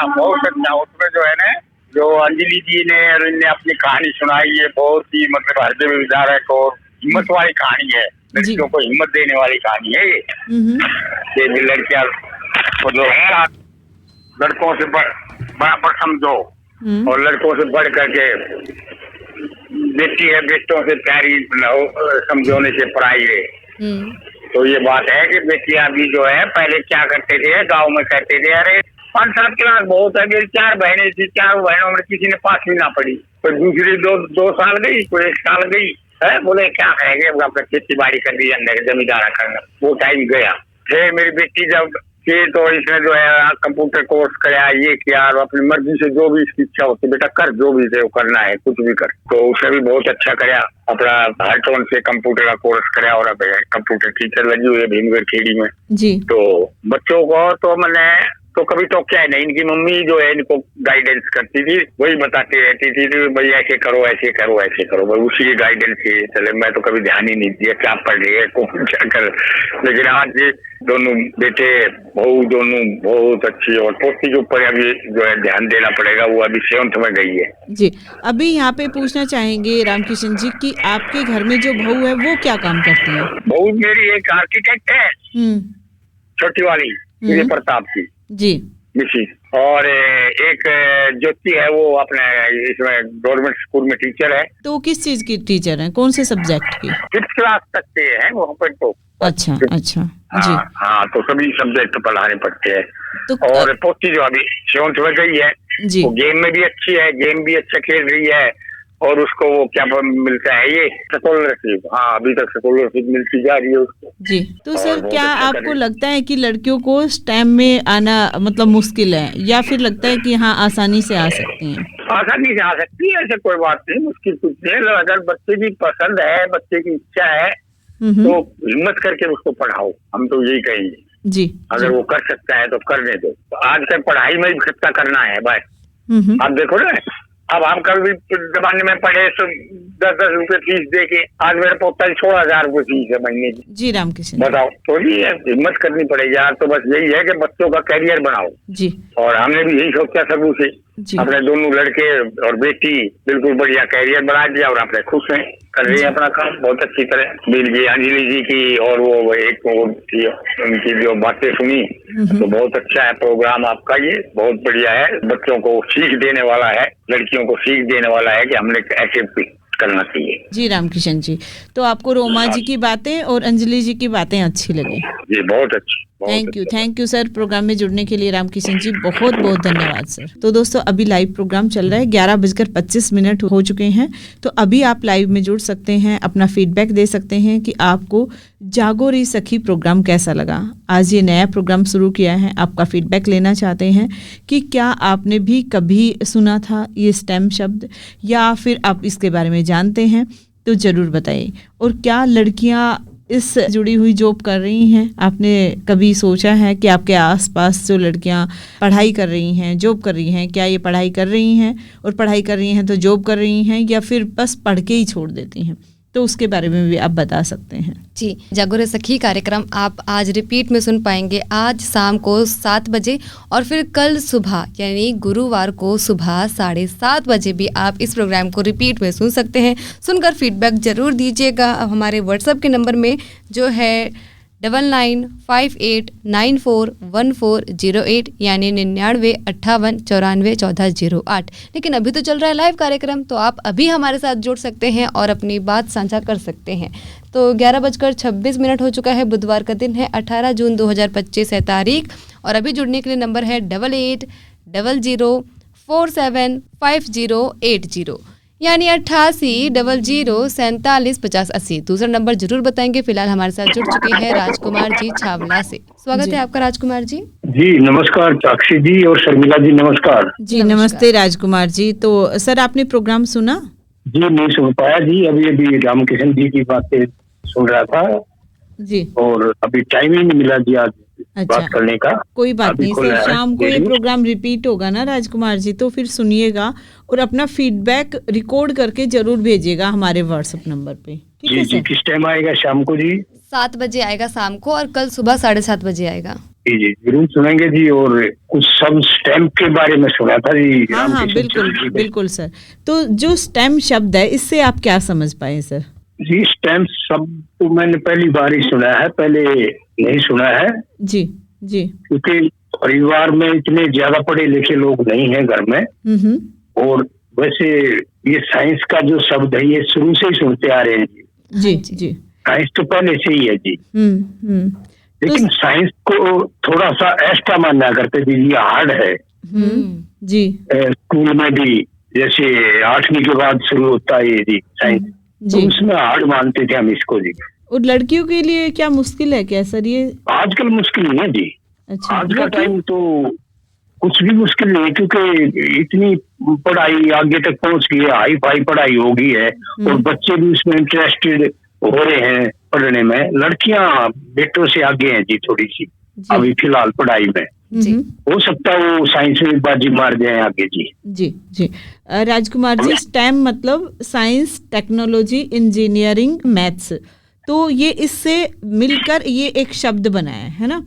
[SPEAKER 12] उसमें जो है ना, जो अंजलि जी ने अपनी कहानी सुनाई, ये बहुत ही मतलब हृदय विदारक और हिम्मत वाली कहानी है। लड़कियों को हिम्मत देने वाली कहानी है ये। लड़कियां को जो है लड़कों से बढ़ समझो और लड़कों से बढ़ करके बेटी है, बेटों से प्यारी समझोने से पराई है। तो ये बात है कि बेटियां भी जो है पहले क्या करते थे, गाँव में कहते थे अरे 5-7 क्लास बहुत है, मेरी 4 बहनें थी, 4 बहनों में किसी ने 5वीं ना पढ़ी, कोई दूसरी 2 साल गई, कोई 1 साल गई है। बोले क्या कहेंगे, अपना खेती बाड़ी कर दी, जमींदारा करना। वो टाइम गया। फिर मेरी बेटी जब कि तो इसने जो है कंप्यूटर कोर्स कराया, ये किया, और अपनी मर्जी से जो भी इसकी इच्छा होती बेटा कर, जो भी है वो करना है, कुछ भी कर। तो उसने भी बहुत अच्छा कराया, अपना हाईटोन से कंप्यूटर का कोर्स कराया और अब कंप्यूटर टीचर लगी हुई है भीमगढ़ खेड़ी में
[SPEAKER 2] जी।
[SPEAKER 12] तो बच्चों को तो मैंने तो कभी तो क्या है नहीं, इनकी मम्मी जो है इनको गाइडेंस करती थी, वही बताती रहती थी कि भाई ऐसे करो ऐसे करो ऐसे करो, भाई उसी की गाइडेंस से चले। मैं तो कभी ध्यान ही नहीं दिया क्या पढ़ रही है कौन क्या कर। लेकिन आज दोनों बेटे बहू दोनों बहुत अच्छी, और पोती के ऊपर अभी जो है ध्यान देना पड़ेगा, वो अभी 7th में गई है
[SPEAKER 9] जी। अभी यहाँ पे पूछना चाहेंगे रामकिशन जी कि आपके घर में जो बहू है वो क्या काम करती है?
[SPEAKER 12] बहू मेरी एक आर्किटेक्ट है, छोटी वाली विजय प्रताप की
[SPEAKER 9] जी
[SPEAKER 12] मिसी, और एक ज्योति है वो अपने इसमें गवर्नमेंट स्कूल में टीचर है।
[SPEAKER 9] तो किस चीज की टीचर है, कौन से सब्जेक्ट की?
[SPEAKER 12] 5th क्लास तक के हैं वहाँ पर तो।
[SPEAKER 9] अच्छा अच्छा जी
[SPEAKER 12] हाँ तो सभी सब्जेक्ट पढ़ाने पड़ते हैं।
[SPEAKER 9] तो
[SPEAKER 12] और पोती जो अभी 7th में गई है
[SPEAKER 9] जी,
[SPEAKER 12] वो गेम में भी अच्छी है, गेम भी अच्छा खेल रही है, और उसको वो क्या मिलता है ये स्कॉलरशिप, हाँ अभी तक स्कॉलरशिप मिलती जा रही है उसको
[SPEAKER 9] जी। तो सर क्या
[SPEAKER 12] अच्छा
[SPEAKER 9] आपको लगता है कि लड़कियों को स्टेम में आना मतलब मुश्किल है, या फिर लगता है कि हाँ आसानी से आ सकती हैं?
[SPEAKER 12] आसानी से आ सकती है, ऐसे कोई बात नहीं, मुश्किल कुछ नहीं। अगर बच्चे की पसंद है, बच्चे की इच्छा है तो हिम्मत करके उसको पढ़ाओ, हम तो यही कहेंगे
[SPEAKER 9] जी।
[SPEAKER 12] अगर वो कर सकता है तो करने दो। आजकल पढ़ाई में भी खर्चा करना है बस। आप देखो ना, अब हम कभी जमाने में पढ़े तो 10-10 रुपए फीस दे के, आज मेरे पोता 16,000 रुपए फीस है महीने की।
[SPEAKER 9] जी रामकिशन
[SPEAKER 12] बताओ, तो ये हिम्मत करनी पड़ेगी यार। तो बस यही है कि बच्चों का कैरियर बनाओ
[SPEAKER 9] जी, और
[SPEAKER 12] हमने भी यही सोचा शुरू से, अपने दोनों लड़के और बेटी बिल्कुल बढ़िया कैरियर बना दिया, और अपने खुश हैं, कर रही है अपना काम बहुत अच्छी तरह। बिल्कुल अंजलि जी की और वो एक वो थी, उनकी जो बातें सुनी तो बहुत अच्छा है प्रोग्राम आपका, ये बहुत बढ़िया है, बच्चों को सीख देने वाला है, लड़कियों को सीख देने वाला है कि हमने ऐसे करना चाहिए।
[SPEAKER 9] जी रामकिशन जी, तो आपको रोमा जी की बातें और अंजलि जी की बातें अच्छी लगी?
[SPEAKER 12] जी बहुत अच्छी।
[SPEAKER 9] थैंक यू सर प्रोग्राम में जुड़ने के लिए रामकिशन जी, बहुत बहुत धन्यवाद सर। तो दोस्तों अभी लाइव प्रोग्राम चल रहा है, 11:25 हो चुके हैं, तो अभी आप लाइव में जुड़ सकते हैं, अपना फीडबैक दे सकते हैं कि आपको जागो रे सखी प्रोग्राम कैसा लगा। आज ये नया प्रोग्राम शुरू किया है, आपका फीडबैक लेना चाहते हैं कि क्या आपने भी कभी सुना था ये स्टेम शब्द, या फिर आप इसके बारे में जानते हैं तो ज़रूर बताइए। और क्या लड़कियां इस जुड़ी हुई जॉब कर रही हैं? आपने कभी सोचा है कि आपके आसपास जो लड़कियां पढ़ाई कर रही हैं, जॉब कर रही हैं, क्या ये पढ़ाई कर रही हैं और पढ़ाई कर रही हैं तो जॉब कर रही हैं, या फिर बस पढ़ के ही छोड़ देती हैं? तो उसके बारे में भी आप बता सकते हैं।
[SPEAKER 3] जी, जागो रे सखी कार्यक्रम आप आज रिपीट में सुन पाएंगे, आज शाम को 7 बजे, और फिर कल सुबह यानी गुरुवार को सुबह 7:30 बजे भी आप इस प्रोग्राम को रिपीट में सुन सकते हैं। सुनकर फीडबैक ज़रूर दीजिएगा हमारे व्हाट्सएप के नंबर में, जो है 9958941408 यानी 9958941408। लेकिन अभी तो चल रहा है लाइव कार्यक्रम, तो आप अभी हमारे साथ जुड़ सकते हैं और अपनी बात साझा कर सकते हैं। तो 11:26 हो चुका है, बुधवार का दिन है, 18 जून 2025 है तारीख, और अभी जुड़ने के लिए नंबर है 8800475080 यानी 8800475080। दूसरा नंबर जरूर बताएंगे। फिलहाल हमारे साथ जुड़ चुके हैं राजकुमार जी छावला से। स्वागत है आपका राजकुमार जी।
[SPEAKER 13] जी नमस्कार साक्षी जी और शर्मिला जी, नमस्कार
[SPEAKER 9] जी। नमस्ते राजकुमार जी। तो सर आपने प्रोग्राम सुना?
[SPEAKER 13] जी नहीं सुन पाया जी, अभी रामकिशन जी की बातें सुन रहा था
[SPEAKER 9] जी,
[SPEAKER 13] और अभी टाइम ही नहीं मिला जी आज बात करने का।
[SPEAKER 9] कोई बात नहीं सर, शाम को ये प्रोग्राम रिपीट होगा ना राजकुमार जी, तो फिर सुनिएगा और अपना फीडबैक रिकॉर्ड करके जरूर भेजिएगा हमारे व्हाट्सएप नंबर पे। ठीक है सर?
[SPEAKER 13] किस टाइम आएगा शाम को जी?
[SPEAKER 3] 7 बजे आएगा शाम को, और कल सुबह 7:30 बजे आएगा।
[SPEAKER 13] जी जी जरूर सुनेंगे जी। और कुछ सब स्टेम के बारे में सुना था जी।
[SPEAKER 9] हाँ बिल्कुल सर। तो जो स्टेम शब्द है, इससे आप क्या समझ पाए सर?
[SPEAKER 13] जी स्टेम शब्द तो मैंने पहली बार ही सुना है, पहले नहीं सुना है
[SPEAKER 9] जी जी,
[SPEAKER 13] क्योंकि परिवार में इतने ज्यादा पढ़े लिखे लोग नहीं हैं घर में। और वैसे ये साइंस का जो शब्द है ये शुरू से ही सुनते आ रहे हैं
[SPEAKER 9] जी जी।
[SPEAKER 13] साइंस तो पहले से ही है जी। लेकिन साइंस को थोड़ा सा एक्स्ट्रा मानना करते जी, ये हार्ड है
[SPEAKER 9] जी।
[SPEAKER 13] स्कूल में भी जैसे 8वीं के बाद शुरू होता है ये जी साइंस, तो उसमें हार्ड मानते थे हम इसको जी।
[SPEAKER 9] और लड़कियों के लिए क्या मुश्किल है क्या सर ये?
[SPEAKER 13] आजकल मुश्किल नहीं है जी।
[SPEAKER 9] अच्छा,
[SPEAKER 13] आज का टाइम तो कुछ भी मुश्किल नहीं है, क्योंकि इतनी पढ़ाई आगे तक पहुंच गई है, हाई फाई पढ़ाई हो गई है और बच्चे भी उसमें इंटरेस्टेड हो रहे हैं पढ़ने में। लड़कियां बेटों से आगे हैं जी थोड़ी सी अभी फिलहाल पढ़ाई में। हो सकता है वो साइंस में बाजी मार जाए आगे जी।
[SPEAKER 9] जी जी राजकुमार जी, स्टेम मतलब साइंस, टेक्नोलॉजी, इंजीनियरिंग, मैथ्स, तो ये इससे मिलकर ये एक शब्द बना है ना।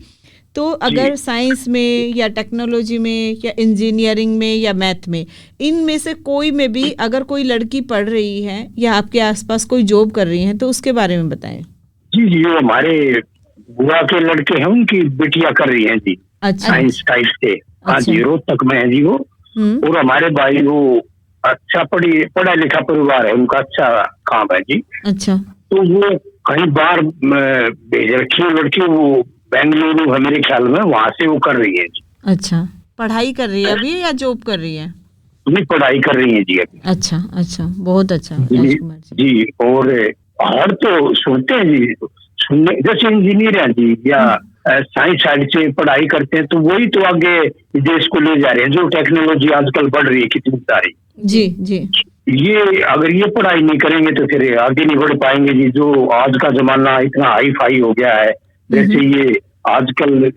[SPEAKER 9] तो अगर साइंस में या टेक्नोलॉजी में या इंजीनियरिंग में या मैथ में, इनमें से कोई में भी अगर कोई लड़की पढ़ रही है या आपके आसपास कोई जॉब कर रही है तो उसके बारे में बताएं।
[SPEAKER 13] जी जी, वो हमारे बुआ के लड़के हैं, उनकी बेटियां कर रही हैं जी।
[SPEAKER 9] अच्छा,
[SPEAKER 13] साइंस टाइप से। हाँ जी, रोहतक में है जी वो। और हमारे भाई वो अच्छा पढ़ा लिखा परिवार है, उनका अच्छा काम है जी।
[SPEAKER 9] अच्छा,
[SPEAKER 13] तो वो कहीं बाहर भेज रखी है लड़की, वो बेंगलुरु है मेरे ख्याल में, वहां से वो कर रही है जी।
[SPEAKER 9] अच्छा, पढ़ाई कर रही है अभी या जॉब कर रही है?
[SPEAKER 13] नहीं, पढ़ाई कर रही है जी अभी।
[SPEAKER 9] अच्छा अच्छा, बहुत अच्छा
[SPEAKER 13] जी। और और तो सुनते हैं जी, सुनने जैसे इंजीनियर हैं जी या साइंस साइड से पढ़ाई करते हैं तो वही तो आगे देश को ले जा रहे हैं, जो टेक्नोलॉजी आजकल बढ़ रही है कितनी सारी।
[SPEAKER 9] जी जी,
[SPEAKER 13] ये अगर ये पढ़ाई नहीं करेंगे तो फिर आगे नहीं बढ़ पाएंगे जी। जो आज का जमाना इतना हाई फाई हो गया है, जैसे ये आजकल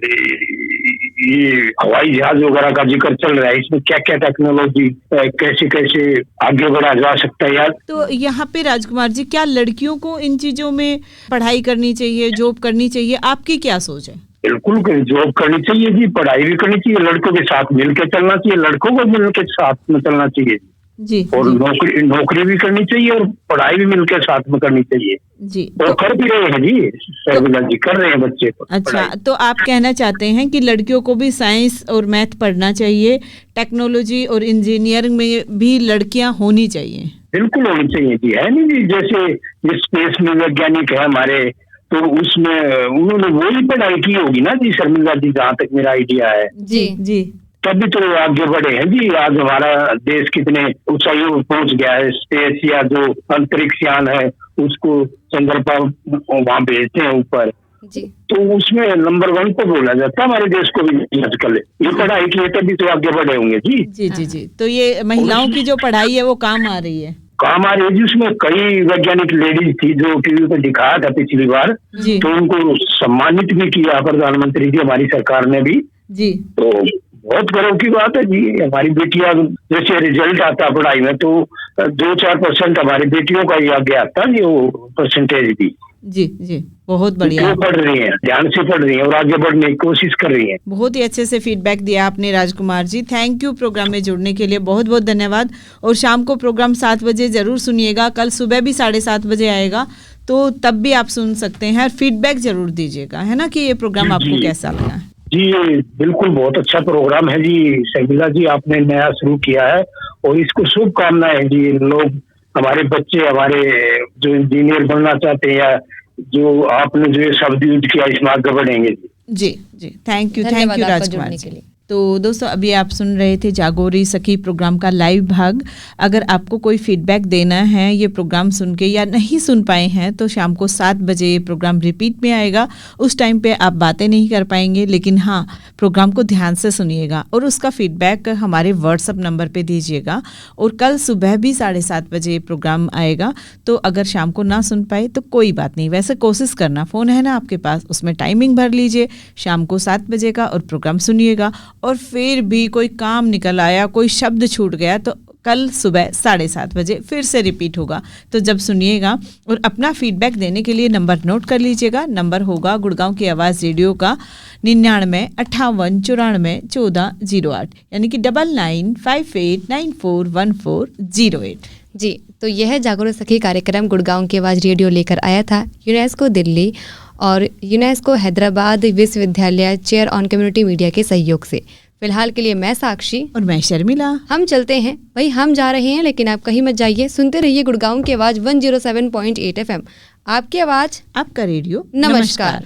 [SPEAKER 13] ये हवाई जहाज वगैरह का जिक्र चल रहा है, इसमें क्या क्या टेक्नोलॉजी कैसे कैसे आगे बढ़ा जा सकता है यार।
[SPEAKER 9] तो यहाँ पे राजकुमार जी, क्या लड़कियों को इन चीजों में पढ़ाई करनी चाहिए, जॉब करनी चाहिए, आपकी क्या सोच है?
[SPEAKER 13] बिल्कुल जॉब करनी चाहिए जी, पढ़ाई भी करनी चाहिए, लड़कों के साथ मिलकर चलना चाहिए, लड़कों को मिलकर साथ में चलना चाहिए
[SPEAKER 9] जी।
[SPEAKER 13] और नौकरी भी करनी चाहिए और पढ़ाई भी मिलकर साथ में करनी चाहिए
[SPEAKER 9] जी।
[SPEAKER 13] तो कर भी रहे हैं जी, शर्मिला जी कर रहे हैं बच्चे को।
[SPEAKER 9] अच्छा, तो आप कहना चाहते हैं कि लड़कियों को भी साइंस और मैथ पढ़ना चाहिए, टेक्नोलॉजी और इंजीनियरिंग में भी लड़कियां होनी चाहिए?
[SPEAKER 13] बिल्कुल होनी चाहिए जी। है नहीं जी, जैसे ये स्पेस में वैज्ञानिक है हमारे, तो उसमें उन्होंने वही पढ़ाई की होगी ना जी शर्मिला जी, जहाँ तक मेरा आइडिया है।
[SPEAKER 9] जी जी,
[SPEAKER 13] तभी तो आगे बढ़े हैं जी। आज हमारा देश कितने ऊंचाइयों पर पहुंच गया है। स्पेस या जो अंतरिक्ष यान है उसको चंद्र पर वहां भेजते हैं ऊपर जी, तो उसमें नंबर 1 पे बोला जाता है हमारे देश को भी आजकल। ये पढ़ाई की है तभी तो आगे बढ़े होंगे जी।
[SPEAKER 9] जी जी जी, तो ये महिलाओं की जो पढ़ाई है वो काम आ रही है।
[SPEAKER 13] काम आ रही है जी। उसमें कई वैज्ञानिक लेडीज थी जो टीवी पर दिखाया था पिछली बार, तो उनको सम्मानित भी किया प्रधानमंत्री जी, हमारी सरकार ने भी जी। तो बहुत गर्व की बात है जी। हमारी बेटियां, जैसे रिजल्ट आता पढ़ाई में तो 2-4% हमारी बेटियों का ही आगे आता है वो परसेंटेज भी।
[SPEAKER 9] जी जी, बहुत बढ़िया।
[SPEAKER 13] पढ़ रही हैं, ध्यान से पढ़ रही हैं और आगे बढ़ने की कोशिश कर रही हैं।
[SPEAKER 9] बहुत ही अच्छे से फीडबैक दिया आपने Rajkumar ji, thank you programme में जुड़ने के लिए, बहुत बहुत धन्यवाद। और शाम को प्रोग्राम 7 बजे जरूर सुनिएगा, कल सुबह भी 7:30 बजे आएगा, तो तब भी आप सुन सकते हैं और फीडबैक जरूर दीजिएगा, है ना, कि ये प्रोग्राम आपको कैसा लगा।
[SPEAKER 13] जी बिल्कुल, बहुत अच्छा प्रोग्राम है जी शर्मिला जी, आपने नया शुरू किया है और इसको शुभकामनाएं जी। लोग, हमारे बच्चे, हमारे जो इंजीनियर बनना चाहते हैं या जो आपने जो शब्द यूज किया, इसमें आगे बढ़ेंगे जी।
[SPEAKER 9] जी, थैंक यू राजकुमार जी। तो दोस्तों, अभी आप सुन रहे थे जागोरी सखी प्रोग्राम का लाइव भाग। अगर आपको कोई फीडबैक देना है ये प्रोग्राम सुन के या नहीं सुन पाए हैं तो शाम को 7 बजे ये प्रोग्राम रिपीट में आएगा। उस टाइम पे आप बातें नहीं कर पाएंगे, लेकिन हाँ, प्रोग्राम को ध्यान से सुनिएगा और उसका फीडबैक हमारे व्हाट्सएप नंबर पे दीजिएगा। और कल सुबह भी 7:30 बजे प्रोग्राम आएगा, तो अगर शाम को ना सुन पाए तो कोई बात नहीं, वैसे कोशिश करना, फ़ोन है ना आपके पास, उसमें टाइमिंग भर लीजिए शाम को 7 बजे का और प्रोग्राम सुनिएगा। और फिर भी कोई काम निकल आया, कोई शब्द छूट गया, तो कल सुबह 7:30 बजे फिर से रिपीट होगा, तो जब सुनिएगा। और अपना फीडबैक देने के लिए नंबर नोट कर लीजिएगा। नंबर होगा गुड़गांव की आवाज़ रेडियो का 9958941408, यानी कि 9958941408
[SPEAKER 3] जी। तो यह जागरूक सखी कार्यक्रम गुड़गांव की आवाज़ रेडियो लेकर आया था यूनेस्को दिल्ली और यूनेस्को हैदराबाद विश्वविद्यालय चेयर ऑन कम्युनिटी मीडिया के सहयोग से। फिलहाल के लिए मैं साक्षी
[SPEAKER 9] और मैं शर्मिला, हम
[SPEAKER 3] चलते हैं भाई, हम जा रहे हैं, लेकिन आप कहीं मत जाइए, सुनते रहिए गुड़गांव की आवाज़ 107.8 FM, आपकी आवाज़,
[SPEAKER 9] आपका रेडियो।
[SPEAKER 3] नमस्कार।